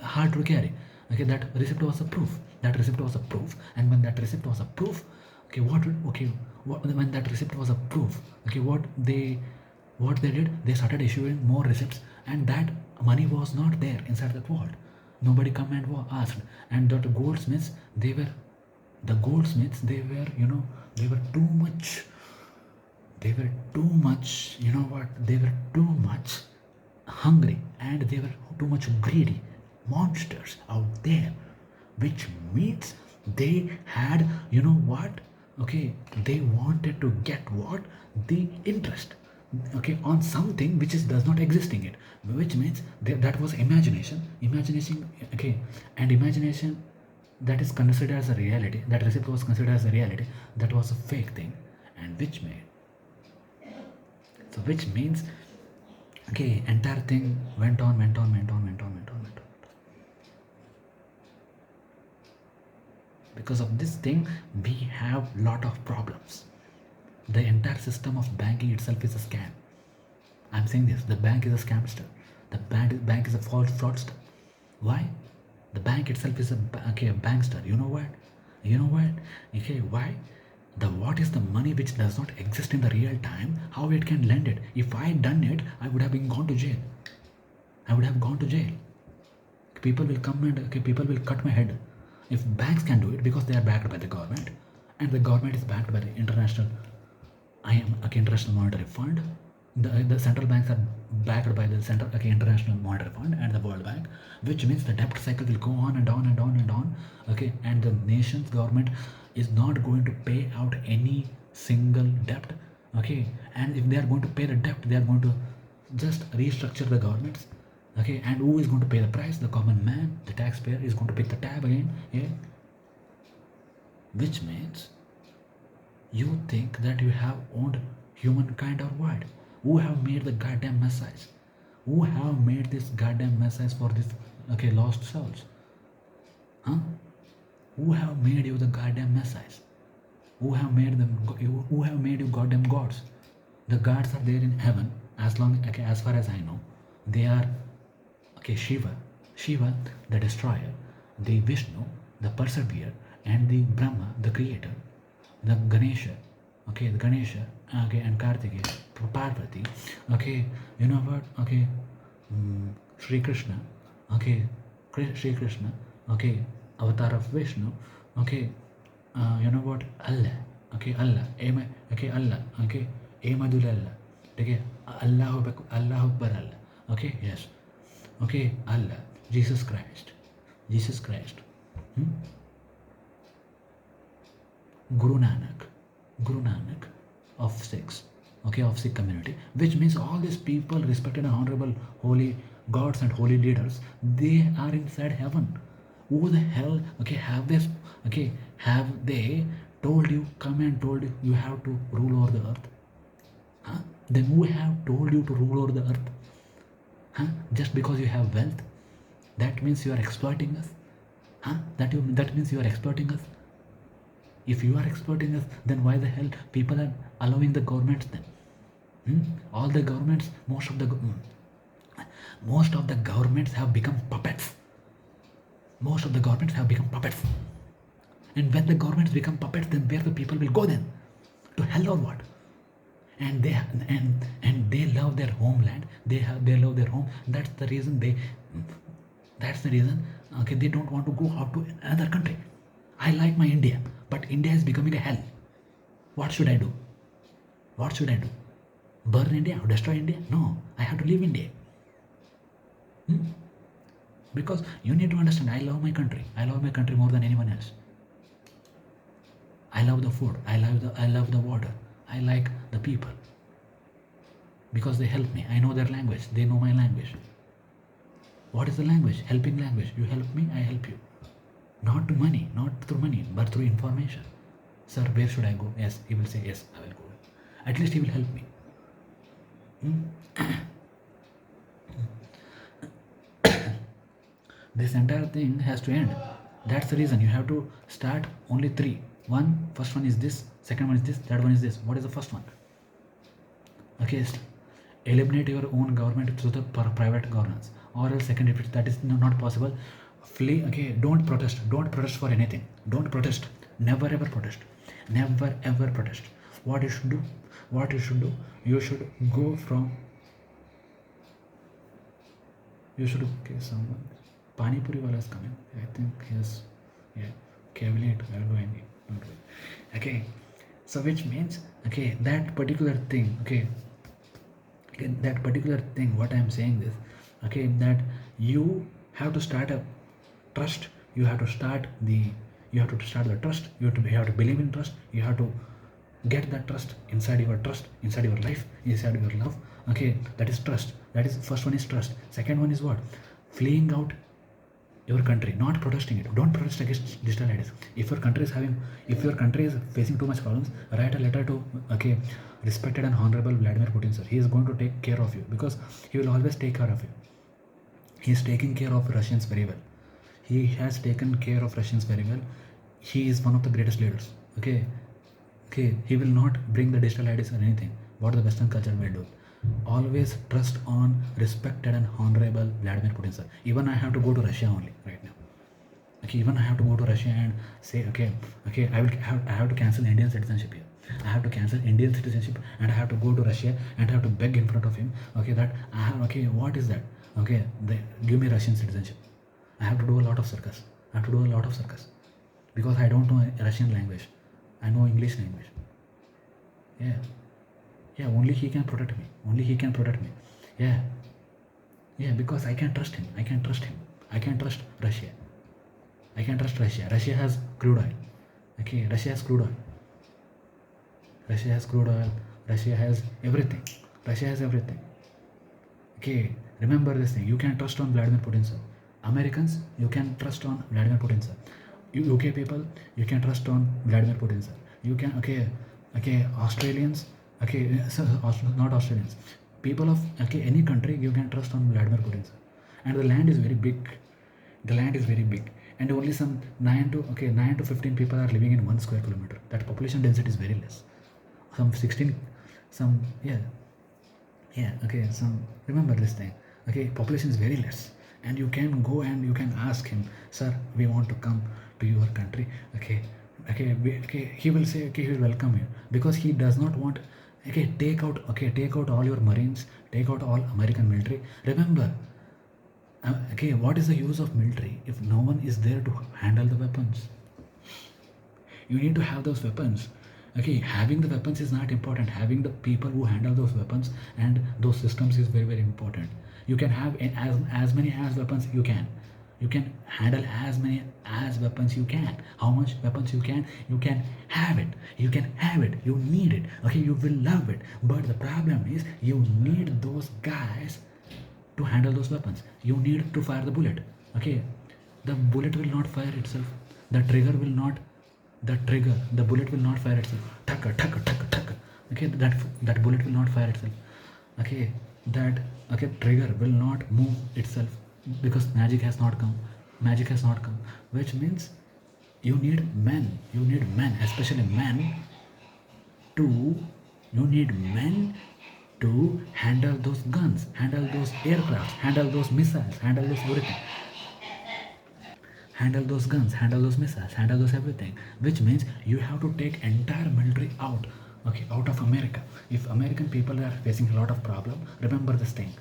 hard to carry. Okay, that receipt was a proof. And when that receipt was a proof, okay, when that receipt was a proof, okay, what they did, they started issuing more receipts, and that money was not there inside that vault. Nobody come and asked, and the goldsmiths, they were they were too much. You know what? They were too much hungry and they were too much greedy monsters out there, which means they had, you know what? Okay, they wanted to get what? The interest, okay, on something which does not exist in it, which means that was imagination, okay, and imagination that is considered as a reality, that receipt was considered as a reality, that was a fake thing, and which means, okay, entire thing went on. Because of this thing, we have lot of problems. The entire system of banking itself is a scam. I'm saying this, the bank is a scamster. The bank is a false fraudster. Why? The bank itself is a bankster. You know what? Okay, why? What is the money which does not exist in the real time? How it can lend it? If I done it, I would have been gone to jail. People will come and people will cut my head. If banks can do it because they are backed by the government, and the government is backed by the international Monetary Fund, the central banks are backed by the International Monetary Fund and the World Bank, which means the debt cycle will go on and on and on and on. Okay, and the nation's government is not going to pay out any single debt. Okay, and if they are going to pay the debt, they are going to just restructure the governments. Okay, and who is going to pay the price? The common man, the taxpayer, is going to pick the tab again. Yeah, which means you think that you have owned humankind or what? Who have made the goddamn messiahs? Who have made this goddamn messiahs for this lost souls? Huh? Who have made you the goddamn messiahs? Who have made them? Who have made you goddamn gods? The gods are there in heaven. As far as I know, they are Shiva, the destroyer, the Vishnu, the perseverer, and the Brahma, the creator, the Ganesha, and Kartikeya, Parvati, you know what? Sri Krishna, okay, Sri Krishna, okay, avatar of Vishnu, okay, you know what, Allah, okay, Allah, okay, Allah, okay, Emadul Allah, okay, Allah Akbar Allah, okay, yes, okay, Allah, Jesus Christ, Jesus Christ, Guru Nanak, Guru Nanak of Sikhs, okay, of Sikh community, which means all these people, respected and honorable, holy gods and holy leaders, they are inside heaven. Who the hell, okay, have they told you, come and told you, you have to rule over the earth? Huh? Then who have told you to rule over the earth? Huh? Just because you have wealth, that means you are exploiting us? Huh? That means you are exploiting us? If you are exploiting us, then why the hell people are allowing the governments then? All the governments, most of the governments have become puppets. Most of the governments have become puppets. And when the governments become puppets, then where the people will go then? To hell or what? And they love their homeland. They love their home. That's the reason okay, they don't want to go out to another country. I like my India, but India is becoming a hell. What should I do? What should I do? Burn India or destroy India? No, I have to leave India. Because you need to understand, I love my country. I love my country more than anyone else. I love the food. I love the water. I like the people. Because they help me. I know their language. They know my language. What is the language? Helping language. You help me, I help you. Not to money, not through money, but through information. Sir, where should I go? Yes, he will say, yes, I will go. At least he will help me. This entire thing has to end. That's the reason you have to start only 3. First one is this, second one is this, third one is this. What is the first one? Okay, eliminate your own government through the private governance. Or else second, if that is not possible, flee. Okay, don't protest for anything. Don't protest. Never ever protest. Never ever protest. What you should do, you should go from, okay, someone, Pani Puri wala is coming. I think yes, yeah, cabinet, I will go and don't worry. Okay, so which means, okay, that particular thing, okay, that particular thing, what I am saying is, okay, that you have to start a trust. You have to start the trust. You have to believe in trust. You have to get that trust inside your life, inside your love. Okay, that is trust. That is, first one is trust. Second one is what? Fleeing out your country, not protesting it. Don't protest against digital IDs. If your country is facing too much problems, write a letter to, okay, respected and honorable Vladimir Putin, sir. He is going to take care of you, because he will always take care of you. He is taking care of Russians very well. He has taken care of Russians very well. He is one of the greatest leaders. Okay, he will not bring the digital IDs or anything. What the Western culture will do. Always trust on respected and honorable Vladimir Putin, sir. Even I have to go to Russia only right now. Okay, even I have to go to Russia and say, okay, I have to cancel Indian citizenship here. I have to cancel Indian citizenship and I have to go to Russia and I have to beg in front of him. Okay, that I have. Okay, what is that? Okay, give me Russian citizenship. I have to do a lot of circus. Because I don't know Russian language. I know English language. Yeah, only he can protect me. Yeah, because I can trust him. I can trust Russia. Russia has crude oil. Okay, Russia has crude oil. Russia has everything. Okay, remember this thing. You can trust on Vladimir Putin, sir. Americans, you can trust on Vladimir Putin, sir. You UK people, you can trust on Vladimir Putin, sir. You can, okay, Australians, okay, not Australians. People of, okay, any country, you can trust on Vladimir Putin, sir. And the land is very big. And only some 9 to 15 people are living in 1 square kilometer. That population density is very less. Remember this thing. Okay, population is very less. And you can go and you can ask him, sir, we want to come to your country. He will say, okay, he will welcome you, because he does not want, take out all your Marines, Take out all American military. Remember, okay, what is the use of military if no one is there to handle the weapons? You need to have those weapons. Okay, having the weapons is not important. Having the people who handle those weapons and those systems is very, very important. You can have as many as weapons you can. You can handle as many as weapons you can. How much weapons you can have it. You can have it. You need it. Okay, you will love it. But the problem is you need those guys to handle those weapons. You need to fire the bullet. Okay, the bullet will not fire itself. The trigger will not. The bullet will not fire itself. Tucker, tucker, tucker, tucker. Okay, that bullet will not fire itself. Okay, that trigger will not move itself because magic has not come. Magic has not come, which means you need men. You need men, especially men, to you need men to handle those guns, handle those aircrafts, handle those missiles, handle those everything. Handle those guns, handle those missiles, handle those everything. Which means you have to take entire military out, okay, out of America. If American people are facing a lot of problem, remember this thing.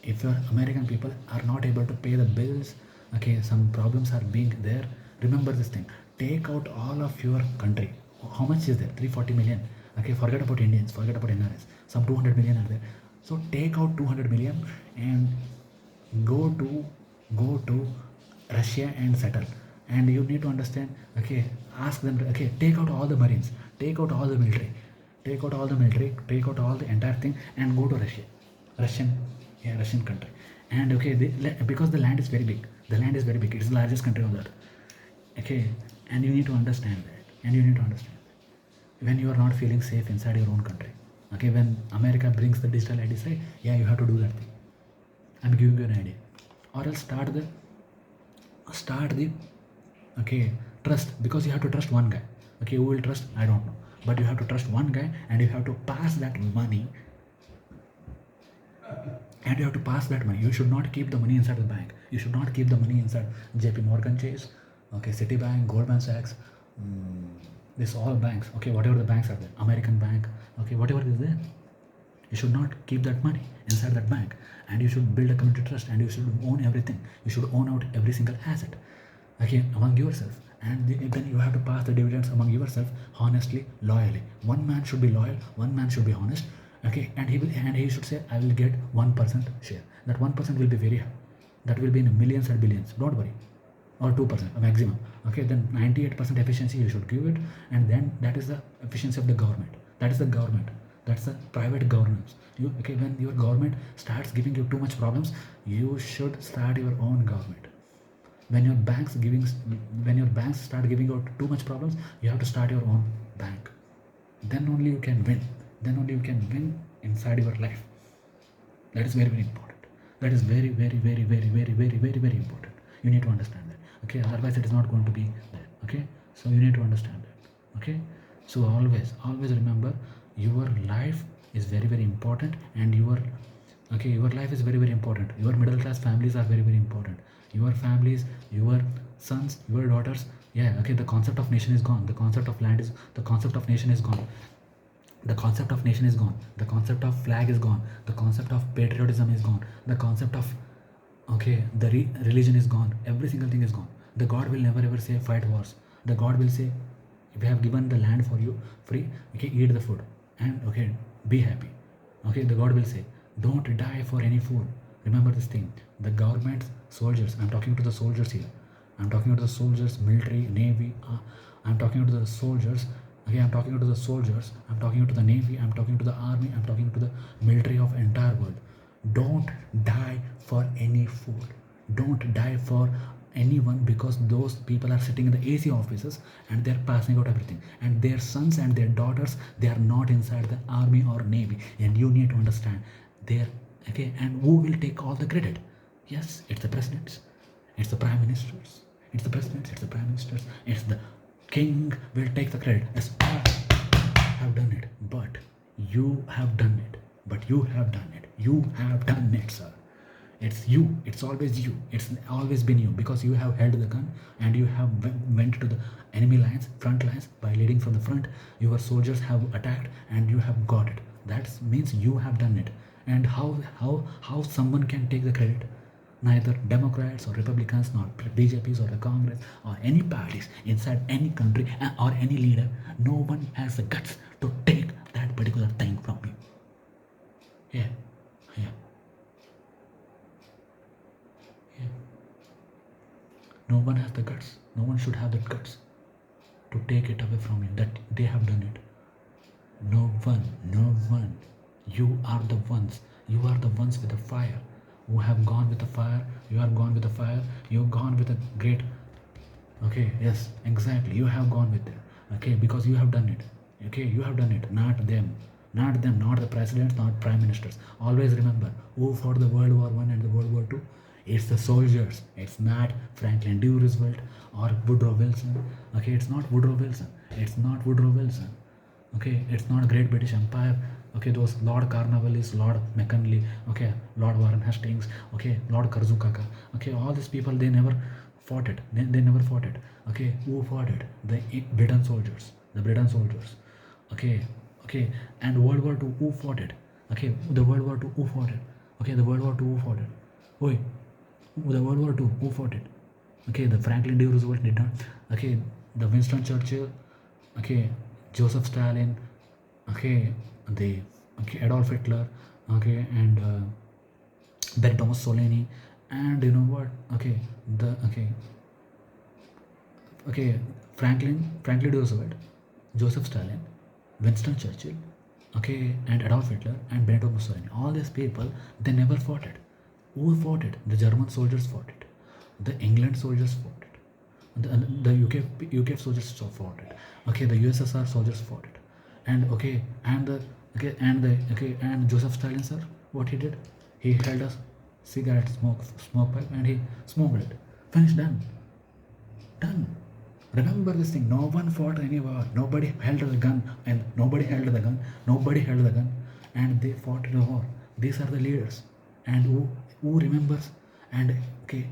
If your American people are not able to pay the bills, okay, some problems are being there. Remember this thing. Take out all of your country. How much is there? 340 million. Okay, forget about Indians, forget about NRS. Some 200 million are there. So take out 200 million and go to Russia and settle. And you need to understand, okay, ask them, okay, take out all the Marines, take out all the military, take out all the entire thing and go to Russian country. And okay, because the land is very big, it's the largest country on earth. Okay, and you need to understand that. When you are not feeling safe inside your own country, okay, when America brings the digital ID, say, yeah, you have to do that thing. I'm giving you an idea. Or else start the okay, trust, because you have to trust one guy. Okay, who will trust? I don't know. But you have to trust one guy and you have to pass that money. You should not keep the money inside the bank. You should not keep the money inside JP Morgan Chase, okay, Citibank, Goldman Sachs, this all banks, okay, whatever the banks are there, American Bank, okay, whatever is there. You should not keep that money inside that bank, and you should build a community trust, and you should own everything. You should own out every single asset, okay, among yourself. And then you have to pass the dividends among yourself honestly, loyally. One man should be loyal, one man should be honest, okay, and he should say, I will get 1% share. That 1% will be very high. That will be in millions and billions. Don't worry. Or 2% maximum. Okay, then 98% efficiency you should give it, and then that is the efficiency of the government. That is the government. That's the private governance. Okay, when your government starts giving you too much problems, you should start your own government. When your banks start giving out too much problems, you have to start your own bank. Then only you can win. Then only you can win inside your life. That is very, very important. That is very, very, very, very, very, very, very, very important. You need to understand that. Okay, otherwise it is not going to be there. Okay, so you need to understand that. Okay, so always remember, your life is very, very important, and your life is very, very important. Your middle class families are very, very important. Your families, your sons, your daughters, yeah, okay, the concept of nation is gone. The concept of nation is gone. The concept of nation is gone. The concept of flag is gone. The concept of patriotism is gone. The concept of the religion is gone. Every single thing is gone. The God will never ever say fight wars. The God will say, we have given the land for you free, okay, eat the food and okay, be happy. Okay, the God will say, don't die for any food. Remember this thing. The government, soldiers, I'm talking to the soldiers here. I'm talking to the soldiers, military, navy. I'm talking to the soldiers. Okay, I'm talking to the soldiers. I'm talking to the navy. I'm talking to the army. I'm talking to the military of entire world. Don't die for any food. Don't die for anyone, because those people are sitting in the AC offices and they're passing out everything. And their sons and their daughters, they are not inside the army or navy. And you need to understand, and who will take all the credit? Yes, it's the presidents. It's the prime ministers. It's the presidents. It's the prime ministers. It's the king will take the credit. Yes, I have done it. But you have done it. You have done it, sir. It's you. It's always you. It's always been you, because you have held the gun and you have went to the enemy lines, front lines, by leading from the front. Your soldiers have attacked and you have got it. That means you have done it. And how someone can take the credit? Neither Democrats or Republicans, nor BJPs or the Congress or any parties inside any country or any leader, no one has the guts to take that particular thing from you. Yeah, yeah, yeah. No one has the guts. No one should have the guts to take it away from you. That they have done it. No one, no one. You are the ones. You are the ones with the fire who have gone with the fire. You are gone with the fire. You've gone with a great. Okay, yes, exactly. You have gone with it. Okay, because you have done it. Okay, you have done it. Not them. Not them. Not the presidents. Not prime ministers. Always remember who fought the World War One and the World War Two. It's the soldiers. It's not Franklin D. Roosevelt or Woodrow Wilson. Okay, it's not Woodrow Wilson. It's not Woodrow Wilson. Okay, it's not Great British Empire. Okay, those Lord Cornwallis, Lord McKinley, okay, Lord Warren Hastings, okay, Lord Karzukaka, okay, all these people, they never fought it. They never fought it. Okay, who fought it? The Britain soldiers. The Britain soldiers. Okay, okay, and World War Two, who fought it? Okay, the World War Two, who fought it? Okay, the World War Two, who fought it? Oi, the World War Two, who fought it? Okay, the Franklin D. Roosevelt did not. Okay, the Winston Churchill. Okay, Joseph Stalin. Okay, the Adolf Hitler. Okay, and Benito Mussolini. And you know what? Okay, Franklin D. Roosevelt, Joseph Stalin, Winston Churchill, okay, and Adolf Hitler and Benito Mussolini. All these people, they never fought it. Who fought it? The German soldiers fought it. The England soldiers fought it. The UK soldiers fought it. Okay, the USSR soldiers fought it. And and Joseph Stalin, sir, what he did? He held a cigarette smoke pipe and he smoked it. Finished, done. Done. Remember this thing. No one fought any war. Nobody held the gun, and nobody held the gun. Nobody held the gun, and they fought the war. These are the leaders. And who remembers? And okay,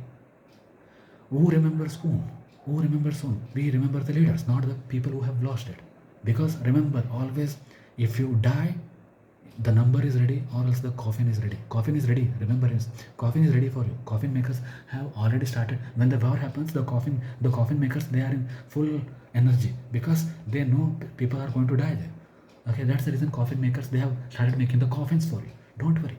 who remembers whom? Who remembers whom? We remember the leaders, not the people who have lost it. Because remember, always, if you die, the number is ready, or else the coffin is ready. Coffin is ready. Remember this. Coffin is ready for you. Coffin makers have already started. When the war happens, the coffin makers, they are in full energy because they know people are going to die there. Okay, that's the reason coffin makers, they have started making the coffins for you. Don't worry.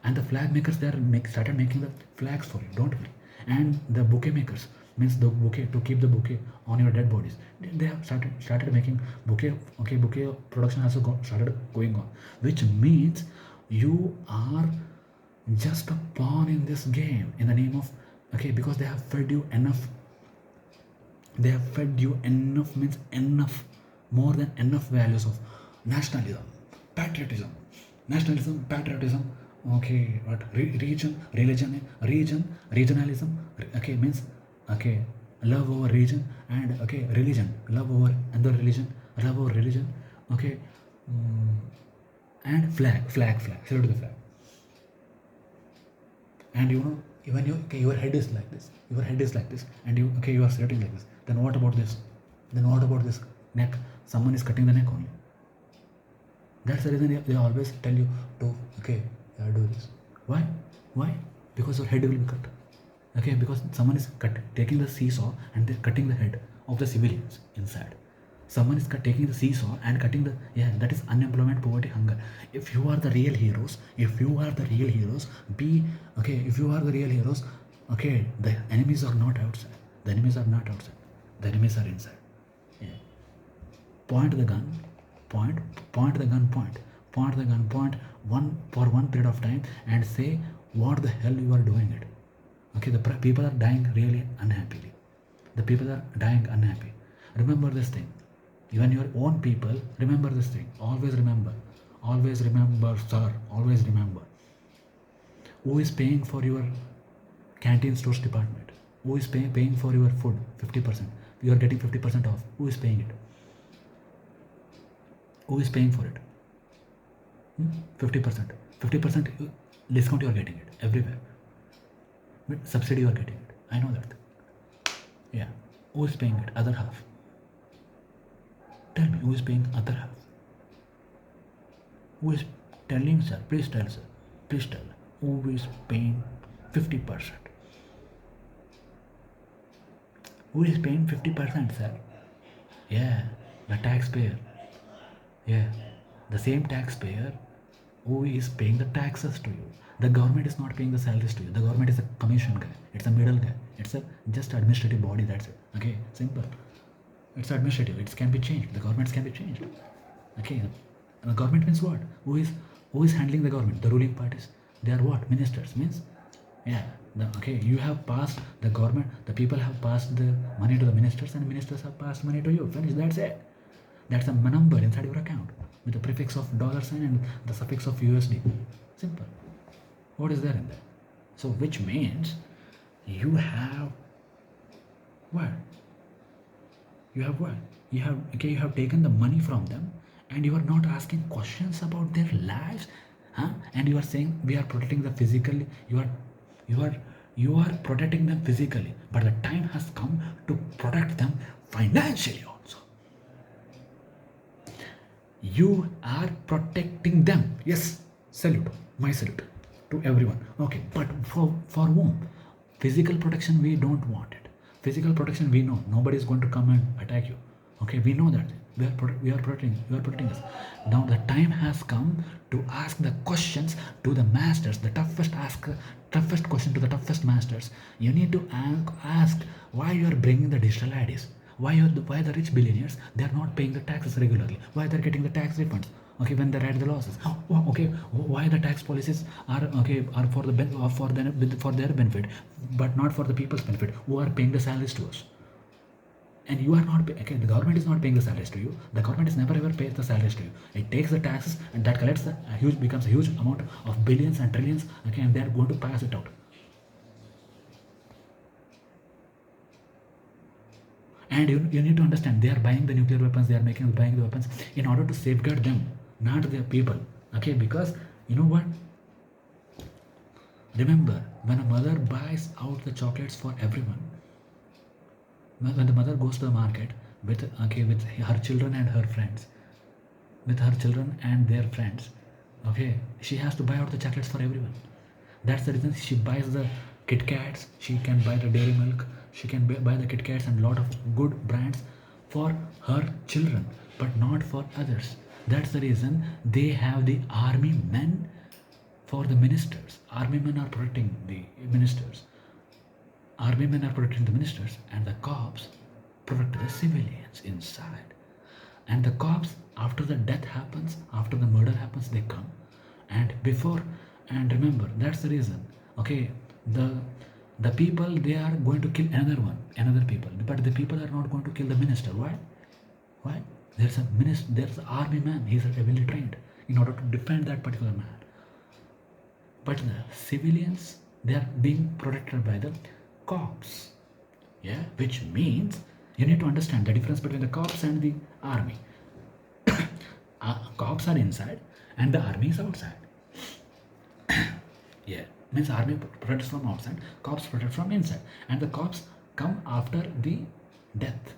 And the flag makers, they are started making the flags for you. Don't worry. And the bouquet makers, means the bouquet, to keep the bouquet on your dead bodies, they have started making bouquet. Okay, bouquet production also started going on, which means you are just a pawn in this game in the name of, okay, because they have fed you enough. They have fed you enough, means enough, more than enough values of nationalism, patriotism, okay, what regionalism, okay, means, okay, love over region, and okay, religion, love over another religion, okay, and flag, salute to the flag. And you know, even your head is like this, and you are sitting like this. Then what about this? Neck? Someone is cutting the neck only. That's the reason they always tell you to, okay, do this. Why? Because your head will be cut. Okay, because someone is taking the seesaw and they're cutting the head of the civilians inside. Someone is taking the seesaw and cutting the, that is unemployment, poverty, hunger. If you are the real heroes, be, okay, if you are the real heroes, okay, the enemies are not outside. The enemies are inside. Yeah. Point the gun, point the gun, one period of time, and say what the hell you are doing it. Okay, the people are dying really unhappily. Remember this thing. Even your own people, remember this thing. Always remember, sir. Always remember. Who is paying for your canteen stores department? Who is paying for your food? 50%. You are getting 50% off. Who is paying it? Who is paying for it? 50%. 50% discount you are getting it everywhere. But subsidy you are getting it. I know that. Yeah. Who is paying it? Other half. Tell me, who is paying other half? Who is telling, sir? Please tell, sir. Please tell, who is paying 50%? Who is paying 50%, sir? Yeah, the taxpayer. Yeah, the same taxpayer who is paying the taxes to you. The government is not paying the salaries to you. The government is a commission guy. It's a middle guy. It's a just administrative body. That's it. Okay, simple. It's administrative. It can be changed. The governments can be changed. Okay, and the government means what? Who is handling the government? The ruling parties. They are what? Ministers. Means, yeah. Okay, you have passed the government. The people have passed the money to the ministers, and ministers have passed money to you. Finish. That's it. That's a number inside your account with the prefix of dollar sign and the suffix of USD. Simple. What is there in there? So, which means you have what? You have what? You have taken the money from them, and you are not asking questions about their lives, huh? And you are saying we are protecting them physically. You are protecting them physically, but the time has come to protect them financially also. You are protecting them. Yes, salute, my salute to everyone. Okay, but for whom? Physical protection, we don't want it. Physical protection, we know nobody is going to come and attack you. Okay, we know that we are protecting. You are protecting us. Now the time has come to ask the questions to the masters. The toughest question to the toughest masters. You need to ask why you are bringing the digital IDs. Why the rich billionaires, they are not paying the taxes regularly? Why they are getting the tax refunds? Okay, when they write the losses. Okay, why the tax policies are for their benefit, but not for the people's benefit who are paying the salaries to us. And you are not okay. The government is not paying the salaries to you. The government is never ever pays the salaries to you. It takes the taxes and that collects becomes a huge amount of billions and trillions. Okay, and they are going to pass it out. And you need to understand, they are buying the nuclear weapons, they are buying the weapons in order to safeguard them, not their people. Okay, because you know what? Remember, when a mother buys out the chocolates for everyone, when the mother goes to the market with her children and her friends, with her children and their friends, okay, she has to buy out the chocolates for everyone. That's the reason she buys the Kit Kats. She can buy the Dairy Milk. She can buy the Kit Kats and lot of good brands for her children, but not for others. That's the reason they have the army men for the ministers. Army men are protecting the ministers. Army men are protecting the ministers, and the cops protect the civilians inside. And the cops, after the death happens, after the murder happens, they come. And before, and remember, that's the reason. Okay, the people, they are going to kill another people, but the people are not going to kill the minister. Why? There's an army man. He's heavily trained in order to defend that particular man. But the civilians, they are being protected by the cops. Yeah, which means you need to understand the difference between the cops and the army. Cops are inside and the army is outside. Yeah, means army protects from outside, cops protect from inside, and the cops come after the death.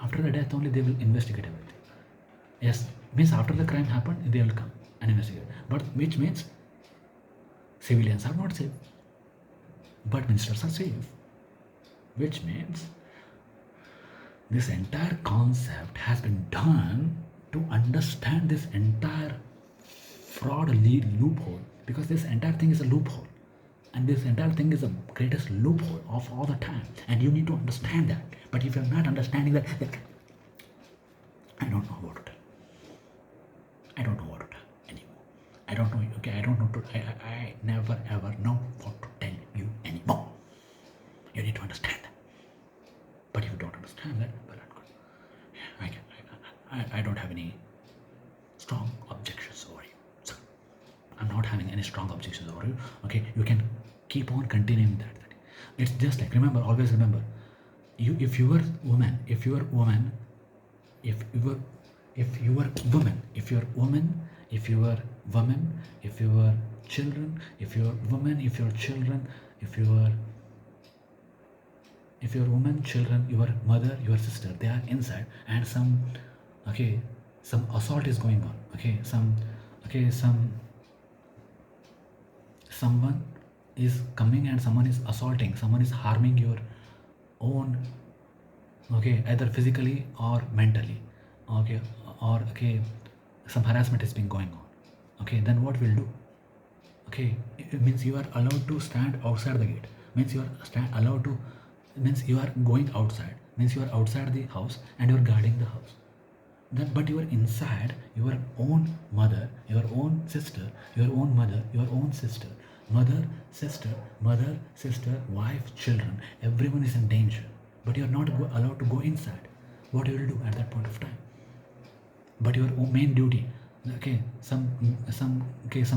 After the death only they will investigate everything. Yes, means after the crime happened they will come and investigate. But which means civilians are not safe, but ministers are safe. Which means this entire concept has been done to understand this entire fraud loophole, because this entire thing is a loophole, and this entire thing is the greatest loophole of all the time, and you need to understand that. But if you're not understanding that, I don't know what to tell. I don't know what to tell anymore. I don't know. Okay, I don't know. I never ever know what to tell you anymore. You need to understand that. But if you don't understand that, well, I don't have any strong objections over you. So I'm not having any strong objections over you. Okay, you can keep on continuing that. It's just like, remember, always remember, if you were woman, if you were woman, if you were woman, if you were children, if you were woman, if you're children, if you're woman, children, your mother, your sister, they are inside, and some assault is going on. Some someone is coming and someone is assaulting, someone is harming your own, okay, either physically or mentally, okay, or okay, some harassment is being going on, okay, then what will do? Okay, it means you are allowed to stand outside the gate, means you are allowed to, means you are going outside, means you are outside the house and you are guarding the house. Then, but you are inside, your own mother, your own sister, your own mother, your own sister, mother, sister, mother, sister, wife, children, everyone is in danger. But you are not allowed to go inside. What you will do at that point of time? But your main duty, okay, some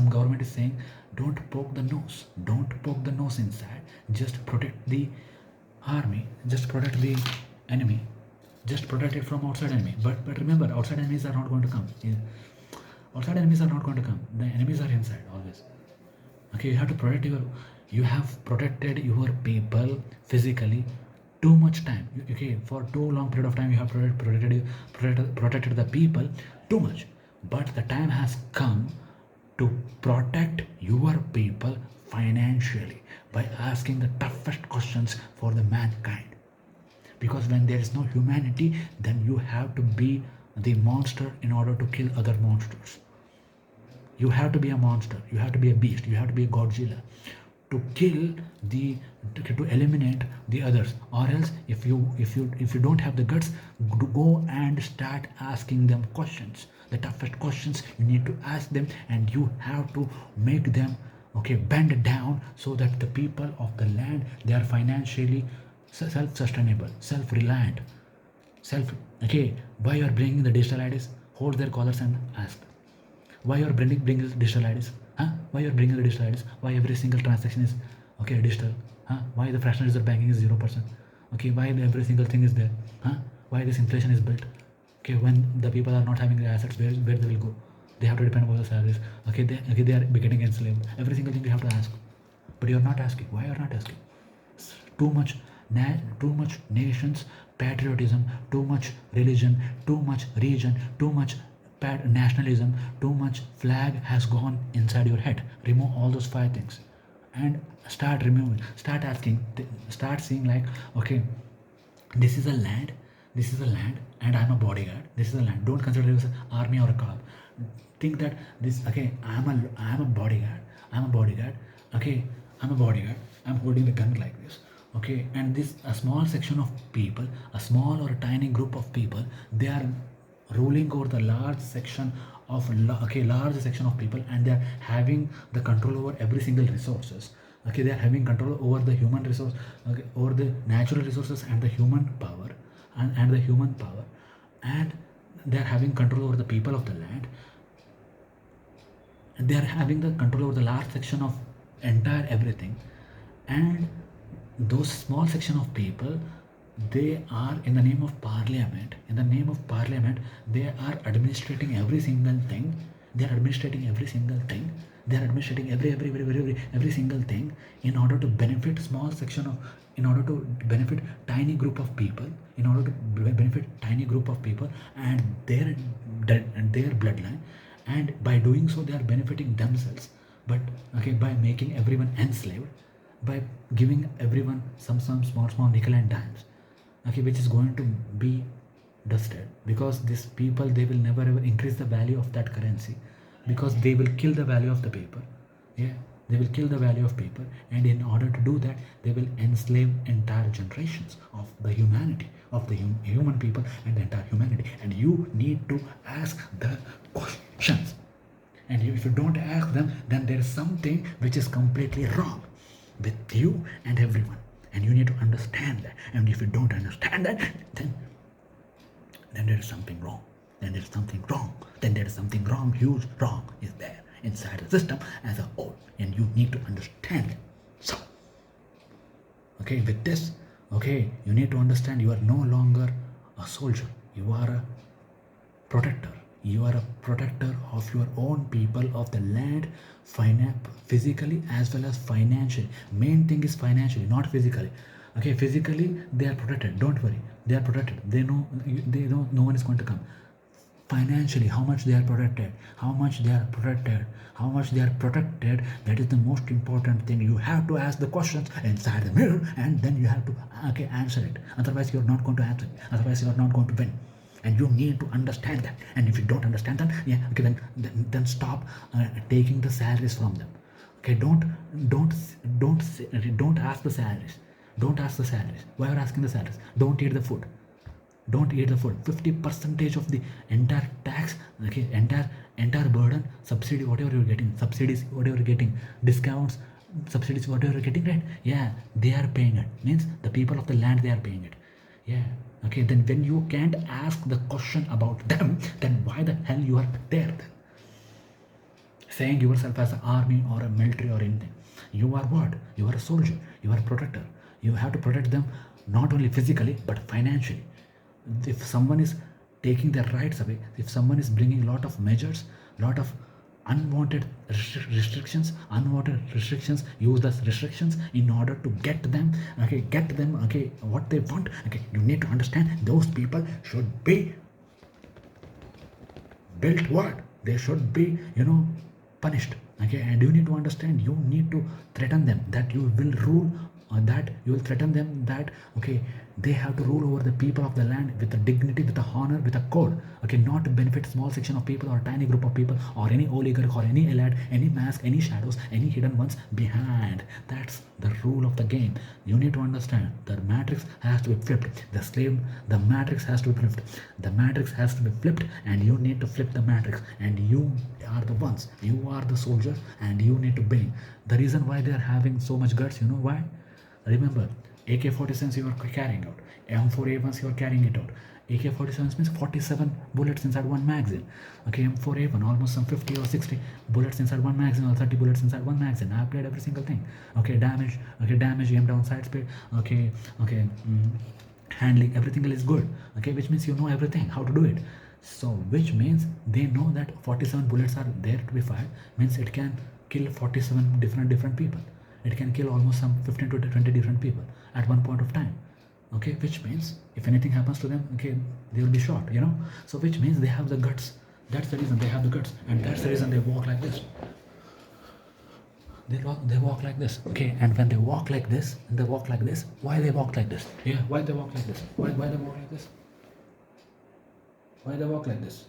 government is saying, don't poke the nose, don't poke the nose inside. Just protect the army, just protect the enemy, just protect it from outside enemy. But remember, outside enemies are not going to come. Outside enemies are not going to come. The enemies are inside always. Okay, you have to protect you have protected your people physically too much time. Okay, for too long period of time you have protected the people too much. But the time has come to protect your people financially by asking the toughest questions for the mankind. Because when there is no humanity, then you have to be the monster in order to kill other monsters. You have to be a monster, you have to be a beast, you have to be a Godzilla to kill to eliminate the others. Or else, if you don't have the guts, go and start asking them questions, the toughest questions you need to ask them, and you have to make them, okay, bend down, so that the people of the land, they are financially self-sustainable, self-reliant, okay. Why you are bringing the digital IDs? Hold their collars and ask. Why you are bringing digital IDs? Huh? Why you are bringing the digital IDs? Why every single transaction is, okay, digital? Huh? Why the fractional reserve banking is 0%? Okay, why every single thing is there? Huh? Why this inflation is built? Okay, when the people are not having the assets, where they will go? They have to depend on the salaries. Okay, they are getting enslaved. Every single thing you have to ask, but you are not asking. Why you are not asking? Too much nations patriotism, too much religion, too much region, too much nationalism, too much flag has gone inside your head. Remove all those 5 things and start removing, start asking, start seeing like, okay, this is a land, and I'm a bodyguard. This is a land. Don't consider it as an army or a cop. Think that this, okay, I'm a bodyguard. Okay, I'm a bodyguard. I'm holding the gun like this. Okay, and this a small section of people, a small or a tiny group of people, they are ruling over the large section of people, and they are having the control over every single resources. Okay, they are having control over the human resource, okay, over the natural resources and the human power, and the human power, and they are having control over the people of the land. They are having the control over the large section of entire everything, and those small section of people, they are in the name of parliament, they are administrating every single thing. They are administrating every single thing. They are administrating every single thing in order to benefit small section of, in order to benefit tiny group of people, and their bloodline, and by doing so they are benefiting themselves. But okay, by making everyone enslaved, by giving everyone some small nickel and dimes, okay, which is going to be dusted, because these people, they will never ever increase the value of that currency, because they will kill the value of the paper. Yeah, they will kill the value of paper, and in order to do that, they will enslave entire generations of the humanity, of the human people, and the entire humanity. And you need to ask the questions, and if you don't ask them, then there is something which is completely wrong with you and everyone, and you need to understand that. And if you don't understand that, then there is something wrong. Then there is something wrong. Huge wrong is there inside the system as a whole, and you need to understand it. So, okay, with this, okay, you need to understand you are no longer a soldier. You are a protector. You are a protector of your own people, of the land, physically as well as financially. Main thing is financially, not physically. Okay, physically they are protected. Don't worry, they are protected. They know no one is going to come. financially, how much they are protected, how much they are protected, how much they are protected. That is the most important thing. You have to ask the questions inside the mirror, and then you have to answer it. Otherwise, you are not going to answer it. Otherwise, you are not going to win. And you need to understand that. And if you don't understand that, then stop taking the salaries from them. Okay, don't ask the salaries. Don't ask the salaries. Why are you asking the salaries? Don't eat the food. Don't eat the food. 50% of the entire tax, okay, entire burden, subsidy, whatever you're getting, subsidies, whatever you're getting, discounts, subsidies, whatever you're getting, right? Yeah, they are paying it. Means the people of the land, they are paying it. Yeah. Okay, then when you can't ask the question about them, then why the hell you are there then? Saying yourself as an army or a military or anything. You are what? You are a soldier. You are a protector. You have to protect them not only physically but financially. If someone is taking their rights away, if someone is bringing lot of measures, lot of unwanted restrictions, use as restrictions in order to get them, what they want. Okay, you need to understand those people should be built what? They should be, punished. Okay, and you need to understand, you need to threaten them that you will rule, that you will threaten them that, okay, they have to rule over the people of the land with a dignity, with a honor, with a code. Okay, not to benefit small section of people or a tiny group of people or any oligarch or any elite, any mask, any shadows, any hidden ones behind. That's the rule of the game. You need to understand the matrix has to be flipped. The matrix has to be flipped. The matrix has to be flipped, and you need to flip the matrix. And you are the ones. You are the soldiers, and you need to bring. The reason why they are having so much guts, you know why? Remember, AK-47s you are carrying out, M4A1s you are carrying it out. AK-47s means 47 bullets inside one magazine. Okay, M4A1 almost some 50 or 60 bullets inside one magazine, or 30 bullets inside one magazine. I have played every single thing. Okay, damage, aim down, side speed. Okay, handling, everything is good. Okay, which means you know everything, how to do it. So which means they know that 47 bullets are there to be fired, means it can kill 47 different people. It can kill almost some 15 to 20 different people at one point of time. Okay, which means if anything happens to them, okay, they will be shot, So which means they have the guts. That's the reason they have the guts, and that's the reason they walk like this. They walk like this. Okay, and when they walk like this, why they walk like this? Yeah, why they walk like this? Why they walk like this? Why they walk like this?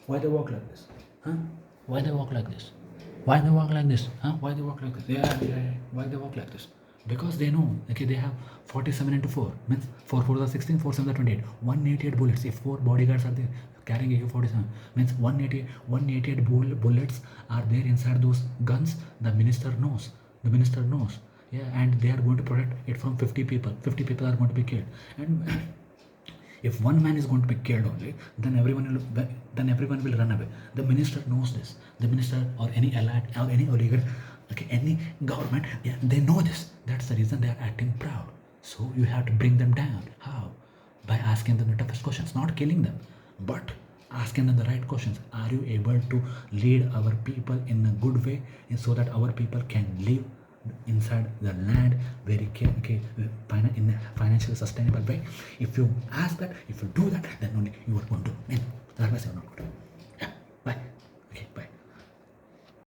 Why they walk like this? Huh? Why they walk like this? Why they walk like this? Huh? Why they walk like this? Yeah. Why they walk like this? Because they know, okay, they have 47 into 4, means 4 4 are 16, 4 7 are 28, 188 bullets. If 4 bodyguards are there carrying AK-47, means 188 bullets are there inside those guns. The minister knows. Yeah, and they are going to protect it from 50 people. 50 people are going to be killed. And if one man is going to be killed only, then everyone will run away. The minister knows this. The minister or any elite or any oligarch, okay, any government, yeah, they know this. That's the reason they are acting proud. So you have to bring them down. How? By asking them the toughest questions, not killing them, but asking them the right questions. Are you able to lead our people in a good way, and so that our people can live inside the land very in a financially sustainable way? If you ask that, if you do that, then only you are going to win. Otherwise, you are not going to.